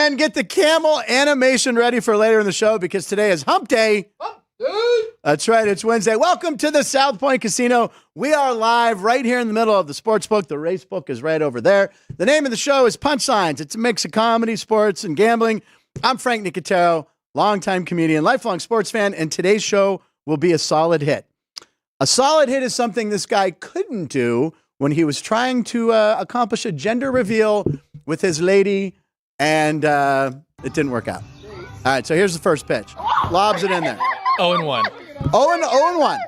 And get the camel animation ready for later in the show because today is hump day. That's right. It's Wednesday. Welcome to the South Point Casino. We are live right here in the middle of the sports book. The race book is right over there. The name of the show is Punchlines. It's a mix of comedy, sports, and gambling. I'm Frank Nicotero, longtime comedian, lifelong sports fan, and today's show will be a solid hit. A solid hit is something this guy couldn't do when he was trying to accomplish a gender reveal with his lady, and it didn't work out. All right, so here's the first pitch. Lobs it in there. 0-1. 0-1.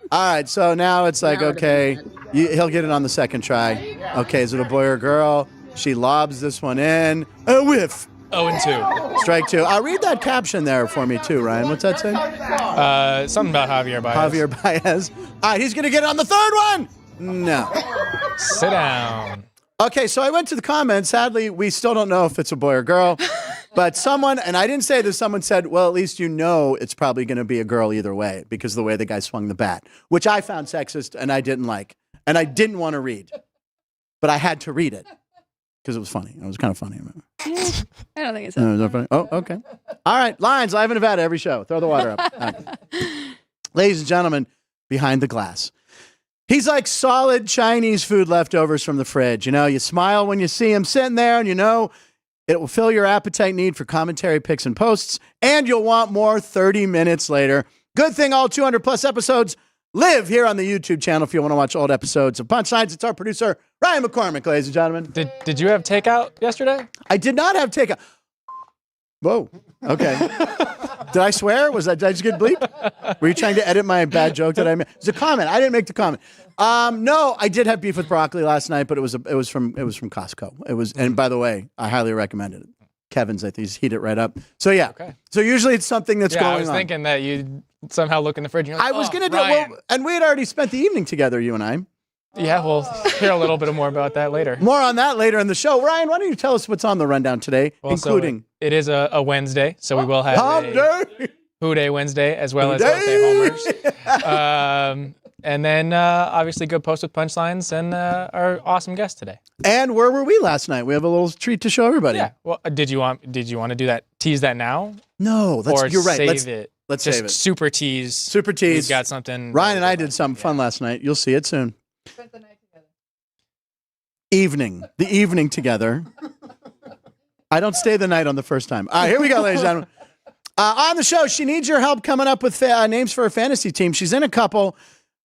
All right, so now it's like, okay, he'll get it on the second try. Okay, is it a boy or a girl? She lobs this one in. A whiff. 0-2. Strike two. I'll read that caption there for me too, Ryan. What's that say? Something about Javier Baez. Javier Baez. All right, he's going to get it on the third one. No. Sit down. Okay, so I went to the comments. Sadly, we still don't know if it's a boy or girl. But someone, and I didn't say this, someone said, well, at least you know it's probably going to be a girl either way because of the way the guy swung the bat, which I found sexist and I didn't like. And I didn't want to read. But I had to read it because it was funny. It was kind of funny. I don't think it's Is that funny? Oh, okay. All right, lines, live in Nevada, every show. Throw the water up. Right. Ladies and gentlemen, behind the glass. He's like solid Chinese food leftovers from the fridge. You know, you smile when you see him sitting there and you know it will fill your appetite need for commentary, picks, and posts, and you'll want more 30 minutes later. Good thing all 200-plus episodes live here on the YouTube channel if you want to watch old episodes of Punchlines. It's our producer, Ryan McCormick, ladies and gentlemen. Did you have takeout yesterday? I did not have takeout. Whoa. Okay. Did I swear? Did I just get bleep? Were you trying to edit my bad joke that I made? It's a comment. I didn't make the comment. No, I did have beef with broccoli last night, but it was from Costco. And by the way, I highly recommend it. Kevin's, I think, he's heat it right up. So yeah. Okay. So usually it's something that's going on. I was thinking that you'd somehow look in the fridge. And you're like, I was gonna do well, and we had already spent the evening together, you and I. Yeah, we'll hear a little bit more about that later. More on that later in the show. Ryan, why don't you tell us what's on the rundown today, including... So it is a Wednesday, so we will have a Who Day Wednesday as well as Homers. And then obviously good post with Punchlines and our awesome guest today. And where were we last night? We have a little treat to show everybody. Yeah. Well, did you want to do that? Tease that now? No, you're right. Save it. Let's just save it. Super tease. Super tease. We've got something. Ryan and I did something fun last night. You'll see it soon. Spent the night together. The evening together. I don't stay the night on the first time. All right, here we go, ladies and gentlemen. On the show, she needs your help coming up with names for her fantasy team. She's in a couple.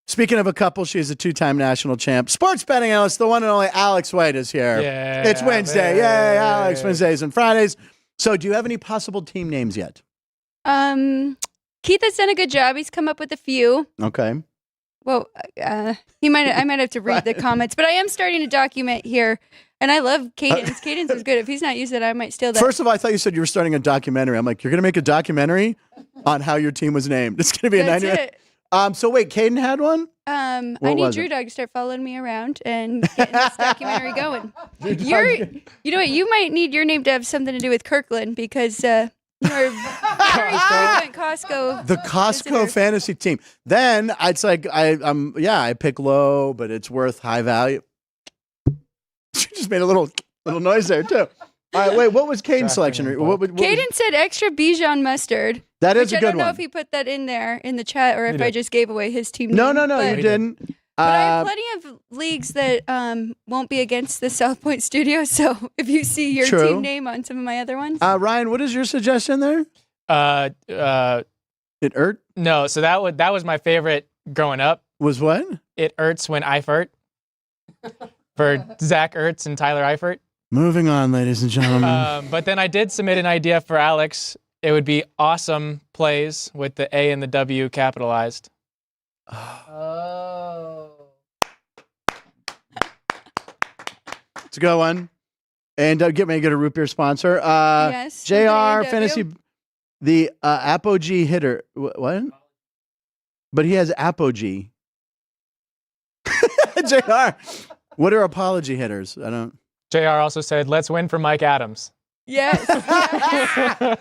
Speaking of a couple, she's a two-time national champ. Sports betting analyst, the one and only Alex White is here. Yeah, it's Wednesday. Yay, Alex. Wednesdays and Fridays. So do you have any possible team names yet? Keith has done a good job. He's come up with a few. Okay. Well, I might have to read the comments, but I am starting to document here, and I love Cadence. Cadence is good. If he's not used it, I might steal that. First of all, I thought you said you were starting a documentary. I'm like, you're going to make a documentary on how your team was named. It's going to be That's a 90-minute. So wait, Caden had one? I need Drew Dog to start following me around and getting this documentary going. You know what? You might need your name to have something to do with Kirkland because you're very frequent Costco. The Costco visitor. fantasy team. Then it's like I pick low, but it's worth high value. She just made a little noise there too. All right, wait. What was Caden's selection? Caden said extra Bijan mustard. That is a good one. I don't know if he put that in there in the chat or if I just gave away his team. No, name, you didn't. But I have plenty of leagues that won't be against the South Point studio. So if you see your team name on some of my other ones, Ryan, what is your suggestion there? It hurt? No, so that was my favorite growing up. Was what? It hurts when I furt. For Zach Ertz and Tyler Eifert. Moving on, ladies and gentlemen. But then I did submit an idea for Alex. It would be awesome plays with the A and the W capitalized. Oh. It's a good one. And get a root beer sponsor. Yes. JR Fantasy, the Apogee hitter. What? But he has Apogee. JR. What are apology hitters? I don't. JR also said, let's win for Mike Adams. Yes.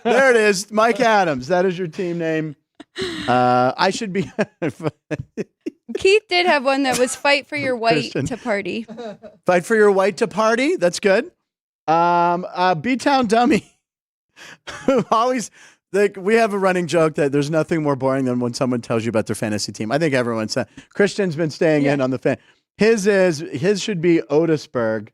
There it is. Mike Adams. That is your team name. I should be. Keith did have one that was fight for your white to party. Fight for your white to party. That's good. B-Town Dummy. Always, like, we have a running joke that there's nothing more boring than when someone tells you about their fantasy team. I think everyone's said. Christian's been staying in on the fan. His should be Otisburg.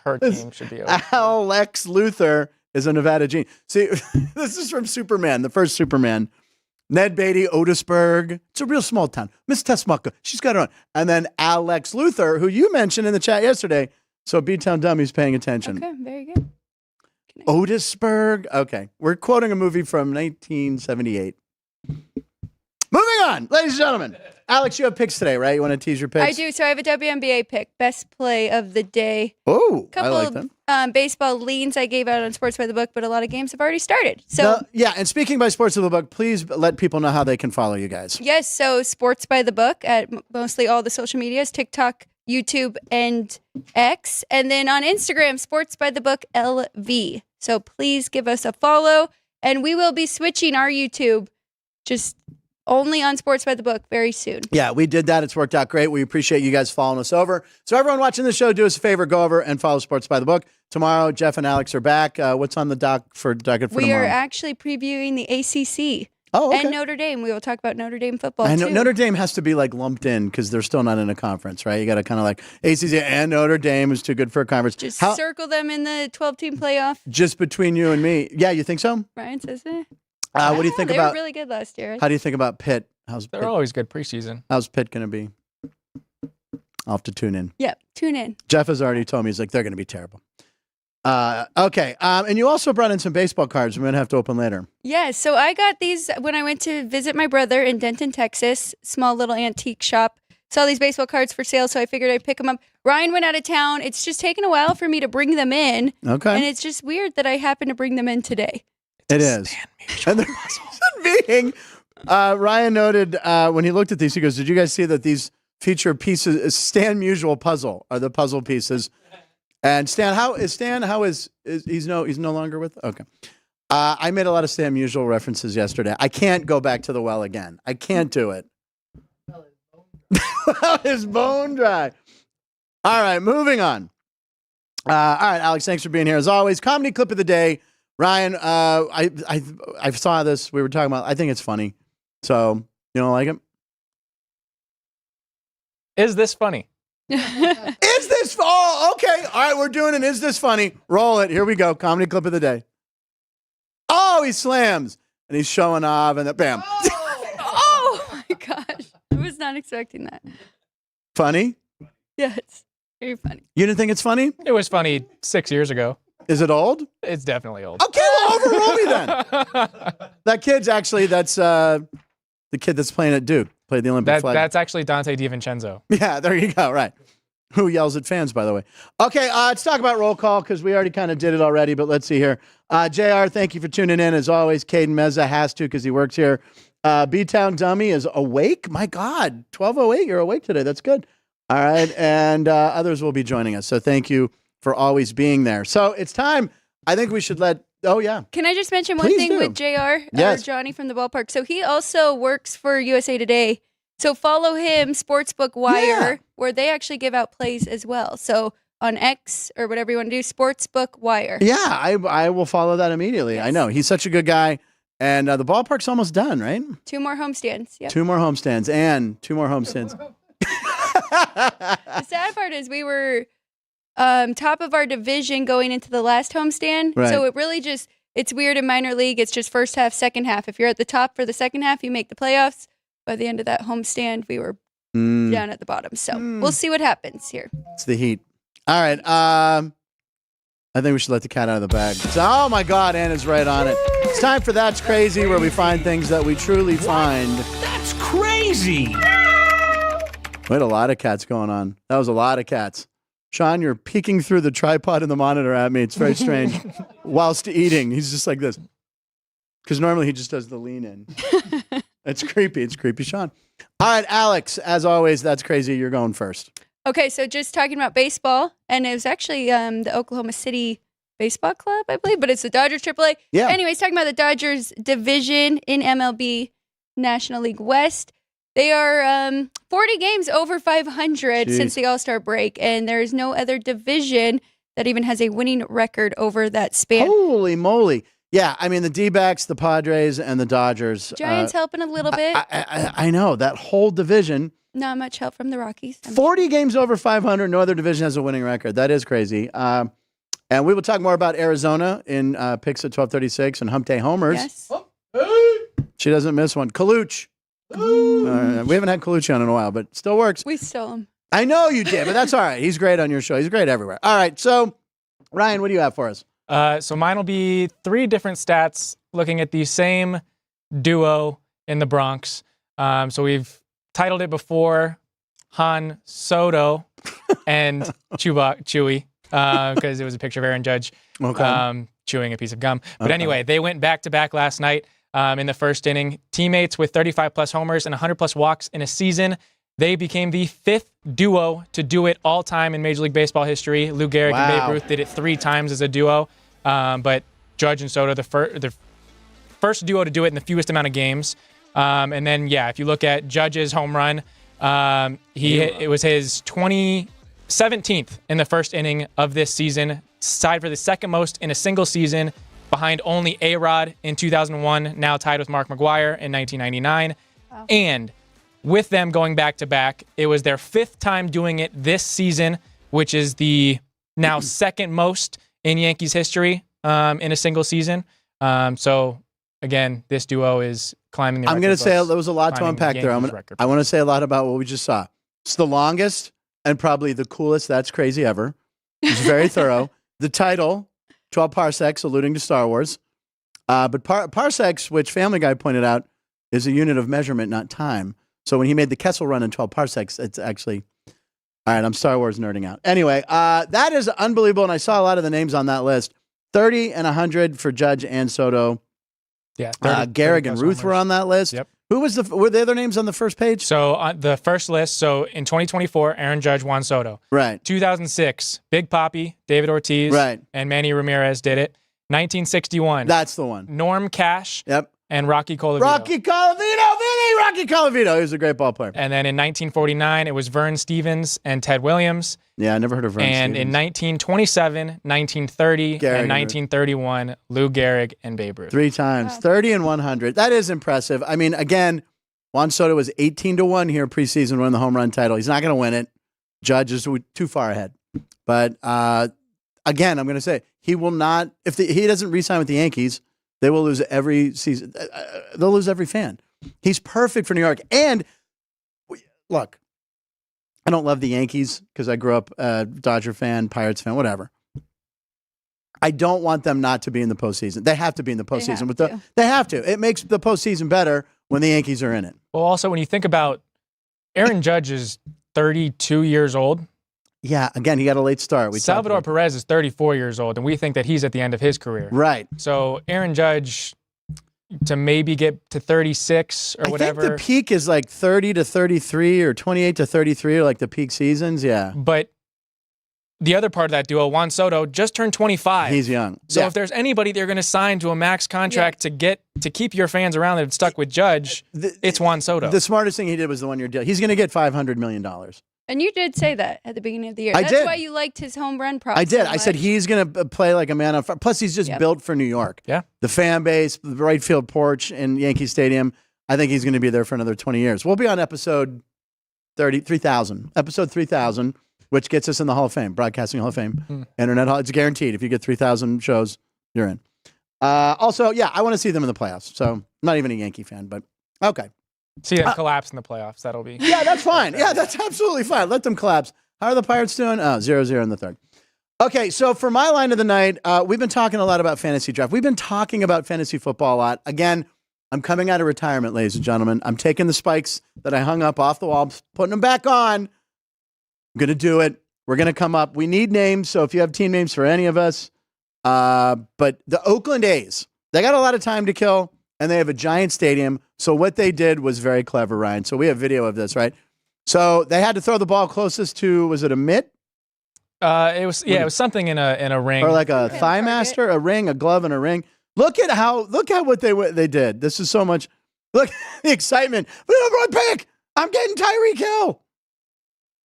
Her team should be Otisburg. Alex Luthor is a Nevada gene. See, this is from Superman, the first Superman. Ned Beatty, Otisburg. It's a real small town. Miss Tesmucka, she's got her own. And then Alex Luthor, who you mentioned in the chat yesterday. So B-Town Dummy's paying attention. Okay, very good. Otisburg. Okay. We're quoting a movie from 1978. Moving on, ladies and gentlemen. Alex, you have picks today, right? You want to tease your picks? I do. So I have a WNBA pick, best play of the day. Oh, couple I like them. Of baseball leans I gave out on Sports by the Book, but a lot of games have already started. So yeah, and speaking by Sports by the Book, please let people know how they can follow you guys. Yes, so Sports by the Book at mostly all the social medias, TikTok, YouTube, and X. And then on Instagram, Sports by the Book LV. So please give us a follow. And we will be switching our YouTube just only on Sports by the Book very soon. Yeah, we did that. It's worked out great. We appreciate you guys following us over. So everyone watching the show, do us a favor, go over and follow Sports by the Book. Tomorrow, Jeff and Alex are back. What's on the docket for tomorrow? We are actually previewing the ACC. Oh, okay. And Notre Dame. We will talk about Notre Dame football, too. Notre Dame has to be, like, lumped in because they're still not in a conference, right? You got to kind of like ACC and Notre Dame is too good for a conference. Just circle them in the 12-team playoff. Just between you and me. Yeah, you think so? Ryan says it. What do you think about? They were really good last year. How do you think about Pitt? They're always good preseason. How's Pitt going to be? I'll have to tune in. Yep, tune in. Jeff has already told me, he's like, they're going to be terrible. Okay. And you also brought in some baseball cards we're going to have to open later. Yeah, so I got these when I went to visit my brother in Denton, Texas, small little antique shop. Saw these baseball cards for sale, so I figured I'd pick them up. Ryan went out of town. It's just taken a while for me to bring them in. Okay. And it's just weird that I happened to bring them in today. It is. And the reason being, Ryan noted when he looked at these, he goes, did you guys see that these feature pieces, Stan Musial puzzle, are the puzzle pieces? And Stan, he's no longer with? Okay. I made a lot of Stan Musial references yesterday. I can't go back to the well again. I can't do it. His bone dry. All right, moving on. All right, Alex, thanks for being here. As always, comedy clip of the day. Ryan, I saw this. We were talking about. I think it's funny. So you don't like it? Is this funny? Is this? Oh, okay. All right, we're doing an Is This Funny? Roll it. Here we go. Comedy clip of the day. Oh, he slams and he's showing off and bam. Oh my gosh! I was not expecting that. Funny? Yeah, it's very funny. You didn't think it's funny? It was funny 6 years ago. Is it old? It's definitely old. Okay, well, overrule me then. That kid's actually, that's the kid that's playing at Duke, played the Olympic flag. That's actually Dante DiVincenzo. Yeah, there you go, right. Who yells at fans, by the way. Okay, let's talk about roll call because we already kind of did it already, but let's see here. JR, thank you for tuning in. As always, Caden Meza has to because he works here. B-Town Dummy is awake. My God, 12:08, you're awake today. That's good. All right, and others will be joining us, so thank you for always being there. So it's time. I think we should let, oh yeah. Can I just mention one thing with JR, yes. Johnny from the ballpark? So he also works for USA Today. So follow him, Sportsbook Wire, where they actually give out plays as well. So on X or whatever you want to do, Sportsbook Wire. Yeah, I will follow that immediately. Yes. I know. He's such a good guy. And the ballpark's almost done, right? 2 more homestands. Yep. 2 more homestands and 2 more homestands. The sad part is we were top of our division going into the last homestand. Right. So it really just, it's weird in minor league. It's just first half, second half. If you're at the top for the second half, you make the playoffs. By the end of that homestand, we were down at the bottom. So we'll see what happens here. It's the heat. All right. I think we should let the cat out of the bag. So, oh my God, Anna's right on it. It's time for That's Crazy, where we find things that we truly find. That's crazy. We had a lot of cats going on. That was a lot of cats. Sean, you're peeking through the tripod and the monitor at me. It's very strange. Whilst eating, he's just like this. Because normally he just does the lean in. It's creepy. It's creepy, Sean. All right, Alex, as always, That's Crazy. You're going first. Okay, so just talking about baseball, and it was actually the Oklahoma City Baseball Club, I believe, but it's the Dodgers AAA. Yeah. Anyways, talking about the Dodgers division in MLB National League West. They are 40 games over 500 since the All-Star break, and there is no other division that even has a winning record over that span. Holy moly. Yeah, I mean, the D-backs, the Padres, and the Dodgers. Giants helping a little bit. I know. That whole division. Not much help from the Rockies. 40 games over 500. No other division has a winning record. That is crazy. And we will talk more about Arizona in picks at 12:36 and Hump Day Homers. Yes. She doesn't miss one. Kaluch. We haven't had Kaluch on in a while, but still works. We stole him. I know you did, but that's all right. He's great on your show. He's great everywhere. All right, so Ryan, what do you have for us? So mine will be 3 different stats looking at the same duo in the Bronx. So we've titled it before Han Soto and Chewy because it was a picture of Aaron Judge chewing a piece of gum. But anyway, they went back-to-back last night in the first inning. Teammates with 35-plus homers and 100-plus walks in a season. They became the 5th duo to do it all time in Major League Baseball history. Lou Gehrig and Babe Ruth did it 3 times as a duo. But Judge and Soto, the first duo to do it in the fewest amount of games. And then, if you look at Judge's home run, it was his 17th in the first inning of this season, tied for the second most in a single season, behind only A-Rod in 2001, now tied with Mark McGwire in 1999. Wow. And with them going back-to-back, it was their 5th time doing it this season, which is the now second most in Yankees history in a single season. So, again, this duo is climbing the record. I'm going to say there was a lot to unpack there. I want to say a lot about what we just saw. It's the longest and probably the coolest That's Crazy ever. It's very thorough. The title, 12 parsecs, alluding to Star Wars. But parsecs, which Family Guy pointed out, is a unit of measurement, not time. So when he made the Kessel Run in 12 parsecs, it's actually... All right, I'm Star Wars nerding out. Anyway, that is unbelievable, and I saw a lot of the names on that list. 30 and 100 for Judge and Soto. Yeah, Gehrig and Ruth were on that list. Yep. Were the other names on the first page? So on the first list, so in 2024, Aaron Judge, Juan Soto. Right. 2006, Big Papi, David Ortiz, right, and Manny Ramirez did it. 1961. That's the one. Norm Cash. Yep. And Rocky Colavito. Rocky Colavito. He was a great ball player. And then in 1949, it was Vern Stevens and Ted Williams. Yeah, I never heard of Vern Stevens. And in 1927, 1930, and 1931, Lou Gehrig and Babe Ruth. 3 times. Wow. 30 and 100. That is impressive. I mean, again, Juan Soto was 18-1 here preseason winning the home run title. He's not going to win it. Judge is too far ahead. But again, I'm going to say, he will not, if he doesn't re-sign with the Yankees, they will lose every season. They'll lose every fan. He's perfect for New York. And look, I don't love the Yankees because I grew up a Dodger fan, Pirates fan, whatever. I don't want them not to be in the postseason. They have to be in the postseason. They have to. It makes the postseason better when the Yankees are in it. Well, also, when you think about Aaron Judge is 32 years old. Yeah, again, he got a late start. Salvador Perez is 34 years old, and we think that he's at the end of his career. Right. So Aaron Judge, to maybe get to 36 or whatever. I think the peak is like 30 to 33 or 28 to 33 are like the peak seasons, yeah. But the other part of that duo, Juan Soto, just turned 25. He's young. So if there's anybody they're going to sign to a max contract to keep your fans around that have stuck with Judge, it's Juan Soto. The smartest thing he did was the one-year deal. He's going to get $500 million. And you did say that at the beginning of the year. That's why you liked his home run props. I did. So much. I said he's going to play like a man on fire. Plus, he's just built for New York. Yeah. The fan base, the right field porch in Yankee Stadium. I think he's going to be there for another 20 years. We'll be on episode 3,000. Episode 3,000, which gets us in the Hall of Fame, Broadcasting Hall of Fame, Internet Hall. It's guaranteed. If you get 3,000 shows, you're in. Also, I want to see them in the playoffs. So I'm not even a Yankee fan, but okay. See them collapse in the playoffs. That'll be. Yeah, that's fine. Yeah, that's absolutely fine. Let them collapse. How are the Pirates doing? 0-0 in the third. Okay, so for my line of the night, we've been talking a lot about fantasy draft. We've been talking about fantasy football a lot. Again, I'm coming out of retirement, ladies and gentlemen. I'm taking the spikes that I hung up off the wall, putting them back on. I'm going to do it. We're going to come up. We need names, so if you have team names for any of us. But the Oakland A's, they got a lot of time to kill, and they have a giant stadium. So what they did was very clever, Ryan. So we have video of this, right? So they had to throw the ball closest to, was it a mitt? It was something in a ring. Or like a thigh master, a ring, a glove and a ring. Look at what they did. This is so much. Look, the excitement. Pick. I'm getting Tyreek Hill.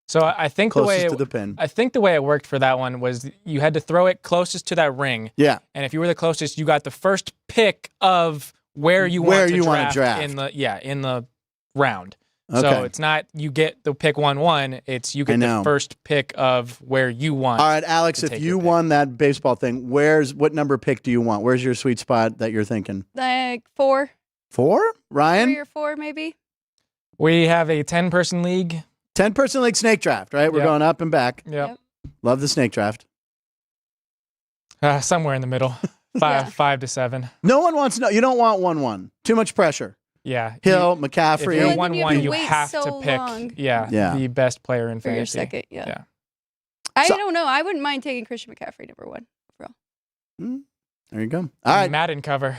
So I think Closest to the pin. I think the way it worked for that one was you had to throw it closest to that ring. Yeah. And if you were the closest, you got the first pick of where you want to draft in the round. Okay. So it's not you get the pick 1-1, it's you get the first pick of where you want. All right, Alex, if you won that baseball thing, what number pick do you want? Where's your sweet spot that you're thinking? Like 4. 4? Ryan? 3 or 4 maybe. We have a 10-person league. 10-person league snake draft, right? We're going up and back. Yep. Love the snake draft. Somewhere in the middle. 5 to 7. No one wants you don't want 1-1. Too much pressure. Yeah. Hill, McCaffrey. If you're 1-1, you have so to pick the best player in fantasy. Your second, I don't know. I wouldn't mind taking Christian McCaffrey number 1. There you go. All right. Madden cover.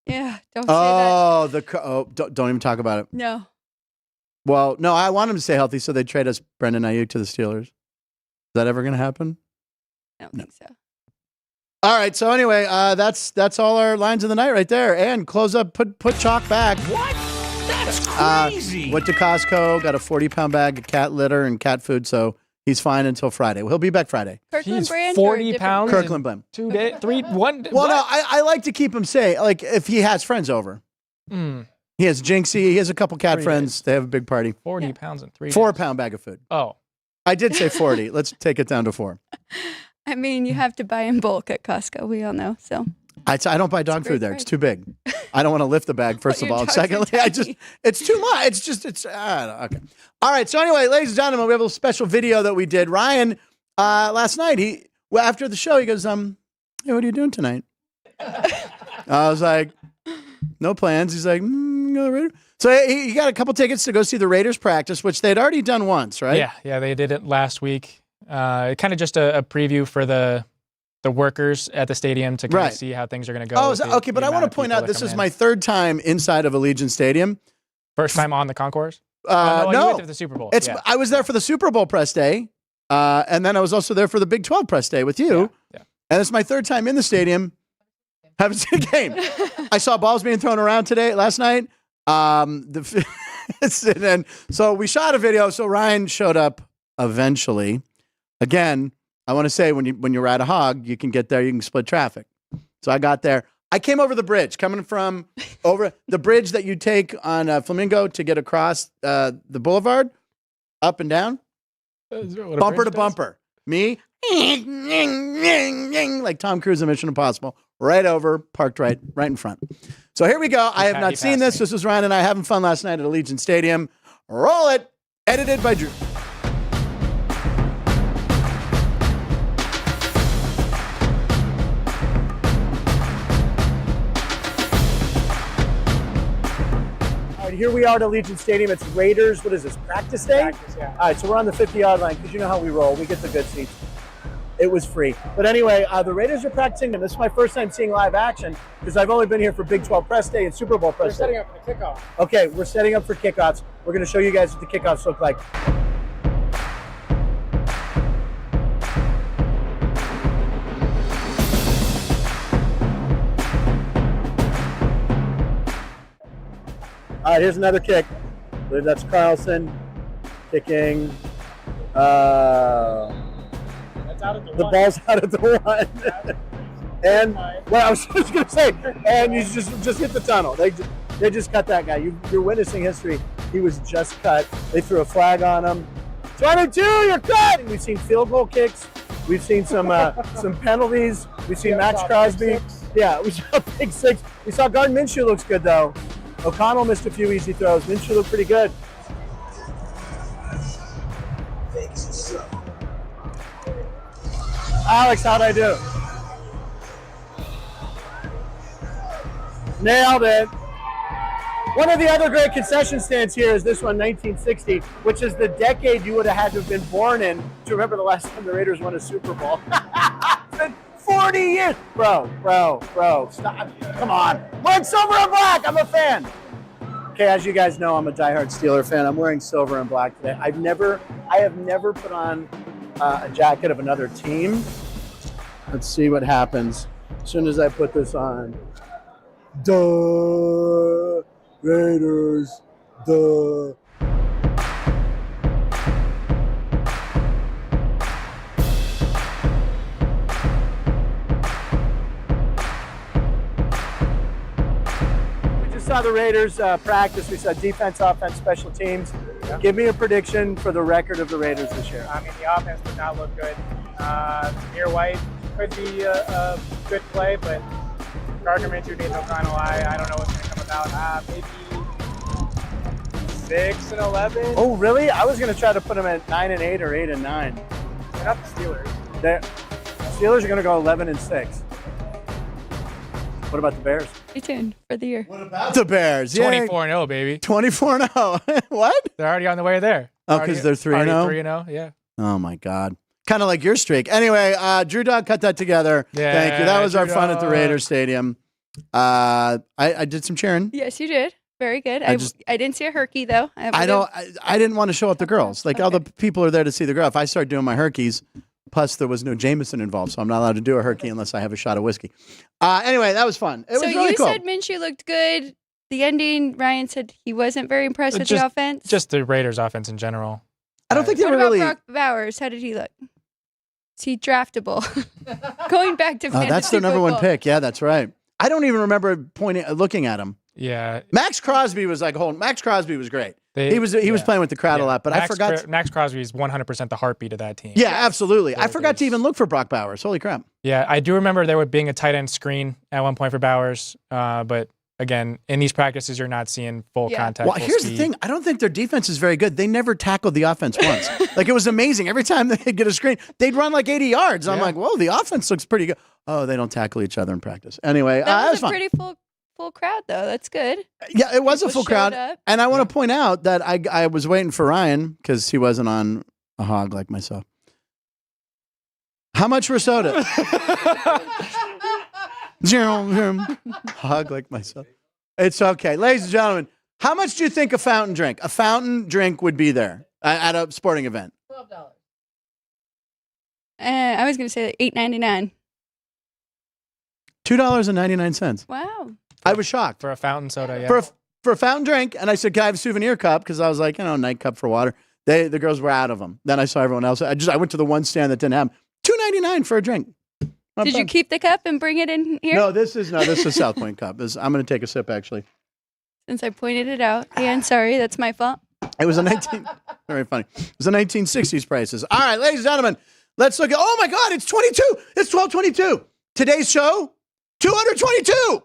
Yeah, don't say that. Don't even talk about it. No. Well, no, I want him to stay healthy, so they trade us Brendan Ayuk to the Steelers. Is that ever going to happen? I don't think so. All right. So anyway, that's all our lines of the night right there. And close up. Put chalk back. What? That's crazy. Went to Costco. Got a 40-pound bag of cat litter and cat food. So he's fine until Friday. Well, he'll be back Friday. Kirkland brand. 40 pounds. Kirkland brand. 2 days. 3. 1. Well, no, I like to keep him safe. Like if he has friends over. He has Jinxie. He has a couple cat friends. Days. They have a big party. 40 pounds in 3 days. 4-pound bag of food. Oh. I did say 40. Let's take it down to 4. I mean, you have to buy in bulk at Costco. We all know. So I don't buy dog food there. It's too big. I don't want to lift the bag, first of all. And secondly, it's too much. Okay. All right. So anyway, ladies and gentlemen, we have a special video that we did. Ryan, last night, after the show, he goes, hey, what are you doing tonight? I was like, no plans. He's like, go Raiders. So he got a couple tickets to go see the Raiders practice, which they'd already done once, right? Yeah, they did it last week. Kind of just a preview for the workers at the stadium to kind of see how things are going to go. Oh, okay, but I want to point out this is my 3rd time inside of Allegiant Stadium. First time on the concourse? No. You went to the Super Bowl. I was there for the Super Bowl press day, and then I was also there for the Big 12 press day with you. Yeah. And it's my 3rd time in the stadium. Haven't seen a game. I saw balls being thrown around last night. And then so we shot a video. So Ryan showed up eventually. Again, I want to say when you ride a hog, you can get there, you can split traffic. So I got there. I came over the bridge, coming from over the bridge that you take on Flamingo to get across the boulevard, up and down, bumper to bumper. Me, like Tom Cruise in Mission Impossible, right over, parked right in front. So here we go. I have not seen this. This was Ryan and I having fun last night at Allegiant Stadium. Roll it. Edited by Drew. Here we are at Allegiant Stadium. It's Raiders. What is this? Practice day? Practice, yeah. All right, so we're on the 50-yard line because you know how we roll. We get the good seats. It was free. But anyway, the Raiders are practicing, and this is my first time seeing live action because I've only been here for Big 12 press day and Super Bowl press day. We're setting up for the kickoff. Okay, we're setting up for kickoffs. We're going to show you guys what the kickoffs look like. All right, here's another kick. I believe that's Carlson kicking. That's out at the ball's out at the 1. And well, I was just going to say, and you just hit the tunnel. They just cut that guy. You're witnessing history. He was just cut. They threw a flag on him. 22, you're cut. We've seen field goal kicks. We've seen some penalties. We've seen Max Crosby. Yeah, we saw Big 6. We saw Gardner Minshew looks good though. O'Connell missed a few easy throws. Minshew looked pretty good. Alex, how'd I do? Nailed it. One of the other great concession stands here is this one, 1960, which is the decade you would have had to have been born in to remember the last time the Raiders won a Super Bowl. It's been 40 years. Bro, stop. Come on. Wearing silver and black. I'm a fan. Okay, as you guys know, I'm a diehard Steeler fan. I'm wearing silver and black today. I have never put on a jacket of another team. Let's see what happens as soon as I put this on. Duh, Raiders, duh. saw the Raiders practice. We saw defense, offense, special teams. Yeah. Give me a prediction for the record of the Raiders this year. I mean, the offense did not look good. Near White could be a good play, but Gardner Minshew needs no final eye. I don't know what's going to come about. Maybe 6-11. Oh, really? I was going to try to put them at 9-8 or 8-9. They're not the Steelers. The Steelers are going to go 11-6. What about the Bears? Stay tuned for the year. What about the Bears? 24-0, baby. 24-0. What? They're already on the way there. Oh, because they're 3-0? 3-0, yeah. Oh, my God. Kind of like your streak. Anyway, Drew Dog cut that together. Yeah, thank you. That was our Drew fun at the Dog. Raiders Stadium. I did some cheering. Yes, you did. Very good. I I didn't see a herky though. I didn't want to show up the girls. Like all the people are there to see the girl. If I start doing my herkies, plus there was no Jameson involved, so I'm not allowed to do a herky unless I have a shot of whiskey. Anyway, that was fun. It was really you cool. said Minshew looked good. The ending, Ryan said he wasn't very impressed with the offense. Just the Raiders offense in general. I don't think they What were about really. Brock Bowers? How did he look? Is he draftable? Going back to fantasy That's their number one football. pick. Yeah, that's right. I don't even remember looking at him. Yeah. Max Crosby was like Max Crosby was great. They- He was playing with the crowd a lot, but I forgot. Max Crosby is 100% the heartbeat of that team. Yeah, absolutely. I Yeah, forgot to there's- even look for Brock Bowers. Holy crap. Yeah, I do remember there being a tight end screen at one point for Bowers, but again, in these practices, you're not seeing full contact. Well, full here's speed. the thing. I don't think their defense is very good. They never tackled the offense once. Like, it was amazing. Every time they'd get a screen, they'd run like 80 yards. I'm Yeah. like, whoa, the offense looks pretty good. Oh, they don't tackle each other in practice. Anyway, that That was was a fun. pretty full crowd though. That's good. Yeah, it was a People full showed crowd. up. And I want to point out that I was waiting for Ryan because he wasn't on a hog like myself. How much for soda? Zero. Hog like myself. It's okay. Ladies and gentlemen, how much do you think a fountain drink would be there at a sporting event? $12. I was gonna say like $8.99. $2.99. Wow. I was shocked. For a fountain soda, yeah. For a fountain drink, and I said, "Can I have a souvenir cup?" Because I was like, night cup for water. The girls were out of them. Then I saw everyone else. I went to the one stand that didn't have them. $2.99 for a drink. Not Did you bad. keep the cup and bring it in here? No, this is South Point cup. I'm going to take a sip actually. Since I pointed it out. And sorry, that's my fault. It was very funny. It was the 1960s prices. All right, ladies and gentlemen, let's look at. Oh my God, it's 22. It's 12:22. Today's show, 222.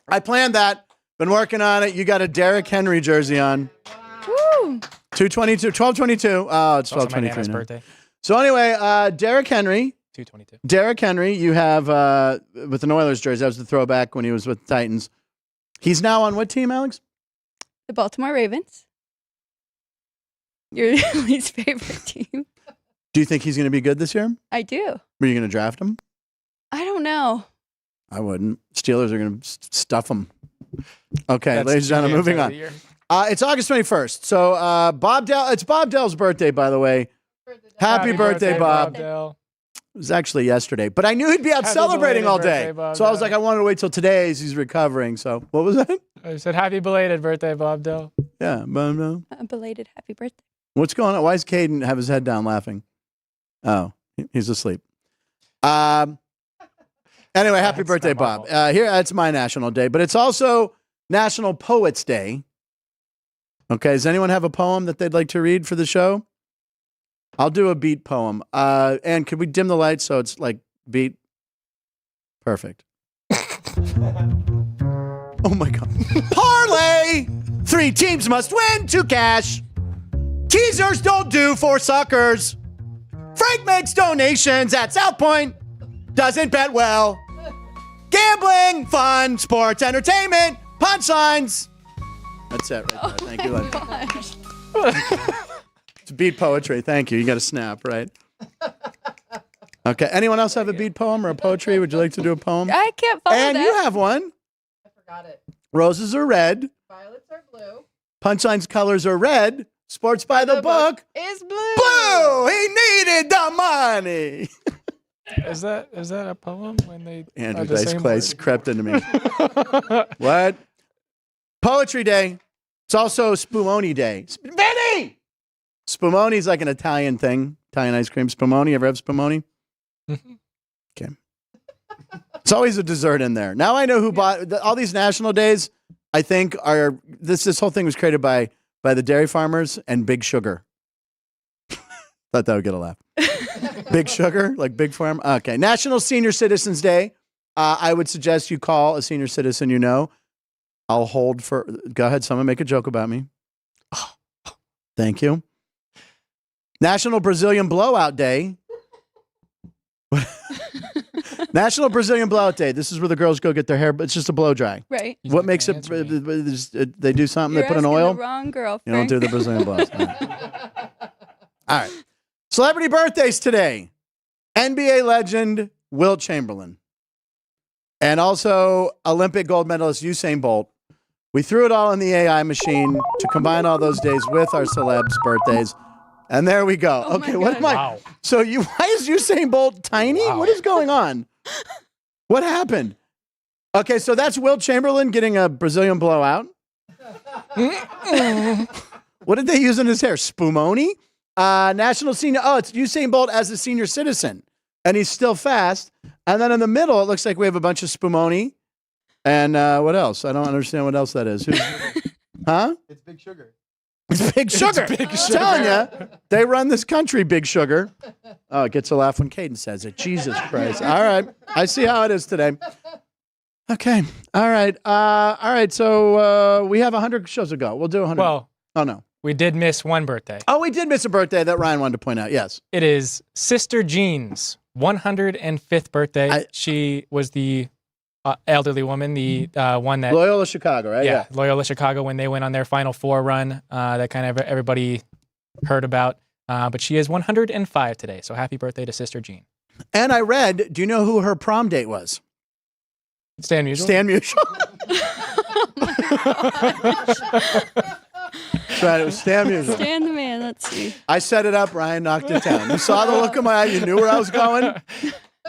I planned that. Been working on it. You got a Derrick Henry jersey on. Woo! 222, 12:22. Oh, it's Also my 12:23 Nana's now. birthday. So anyway, Derrick Henry. 222. Derrick Henry, you have with an Oilers jersey. That was the throwback when he was with the Titans. He's now on what team, Alex? The Baltimore Ravens. Your least favorite team. Do you think he's going to be good this year? I do. Were you going to draft him? I don't know. I wouldn't. Steelers are going to stuff him. Okay, That's ladies and gentlemen, 2 moving games out on. of the year. It's August 21st. So it's Bob Dell's birthday, by the way. Happy birthday, Bob. Dell. It was actually yesterday, but I knew he'd be out Happy celebrating belated all day. birthday, Bob So I was Dell. like, I wanted to wait till today as he's recovering. So what was that? I said happy belated birthday, Bob Dell. Yeah. A belated happy birthday. What's going on? Why is Caden have his head down laughing? Oh, he's asleep. Anyway, happy That's birthday, not my Bob. fault. Here, it's my national day, but it's also National Poets Day. Okay, does anyone have a poem that they'd like to read for the show? I'll do a beat poem. And could we dim the lights so it's like beat? Perfect. Oh my God. Parlay! 3 teams must win to cash. Teasers don't do for suckers. Frank makes donations at South Point. Doesn't bet well. Gambling, fun, sports, entertainment, punchlines. That's it right there. Thank you. Lynn. Gosh. It's beat poetry. Thank you. You got to snap, right? Okay. Anyone else have a beat poem or a poetry? Would you like to do a poem? I can't follow And that. you have one. I forgot it. Roses are red. Violets are blue. Punchlines colors are red. Sports by the book. Is blue. Blue. He needed the money. Is that a poem when they Andrew are the Dice same Clay word? crept into me. What? Poetry Day. It's also Spumoni Day. Benny! Spumoni is like an Italian thing. Italian ice cream. Spumoni. Ever have Spumoni? Okay. It's always a dessert in there. Now I know who bought all these national days. I think are this whole thing was created by the dairy farmers and Big Sugar. Thought that would get a laugh. Big Sugar, like Big Farm. Okay. National Senior Citizens Day. I would suggest you call a senior citizen you know. I'll hold for. Go ahead. Someone make a joke about me. Thank you. National Brazilian Blowout Day. National Brazilian Blowout Day. This is where the girls go get their hair, but it's just a blow dry. Right. What makes it? They do something. You're they put in asking oil. the wrong girl, You don't Frank. do the Brazilian blows. All right. Celebrity birthdays today. NBA legend Wilt Chamberlain. And also Olympic gold medalist Usain Bolt. We threw it all in the AI machine to combine all those days with our celebs' birthdays. And there we go. Oh okay, my what am I? Wow. So why is Usain Bolt tiny? Wow. What is going on? What happened? Okay, so that's Wilt Chamberlain getting a Brazilian blowout. What did they use in his hair? Spumoni? National senior. Oh, it's Usain Bolt as a senior citizen. And he's still fast. And then in the middle, it looks like we have a bunch of Spumoni. And what else? I don't understand what else that is. Huh? It's Big Sugar. It's Big Sugar. Big I'm telling you, they run this country, Big Sugar. Oh, it gets a laugh when Caden says it. Jesus Christ. All right. I see how it is today. Okay. All right. All right. So we have 100 shows to go. We'll do 100. Well, oh, no. we did miss one birthday. Oh, we did miss a birthday that Ryan wanted to point out. Yes. It is Sister Jean's 105th birthday. She was the elderly woman, the one that Loyola Chicago, right? yeah, Loyola Chicago when they went on their Final Four run that kind of everybody heard about. But she is 105 today, so happy birthday to Sister Jean. And I read, do you know who her prom date was? Stan Musial? Stan Musial. That's right, it was Stan Musial. Stan the man. Let's see. I set it up, Ryan knocked it down. You saw the look in my eye, you knew where I was going.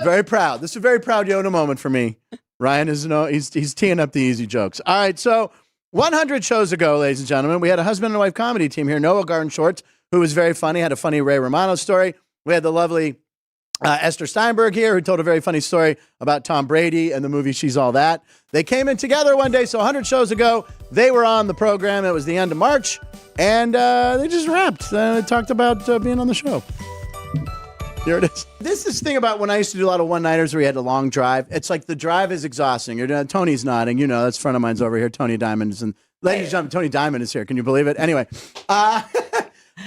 Very proud. This is a very proud Yoda moment for me. Ryan is he's teeing up the easy jokes. All right, so 100 shows ago, ladies and gentlemen, we had a husband and wife comedy team here. Noah Garden Shorts, who was very funny, had a funny Ray Romano story. We had the lovely Esther Steinberg here, who told a very funny story about Tom Brady and the movie She's All That. They came in together one day, so 100 shows ago, they were on the program. It was the end of March, and they just wrapped. They talked about being on the show. Here it is. This is the thing about when I used to do a lot of one-nighters where you had a long drive. It's like the drive is exhausting. Tony's nodding. You know, that's a friend of mine's over here, Tony Diamond. And ladies and gentlemen, Tony Diamond is here. Can you believe it? Anyway,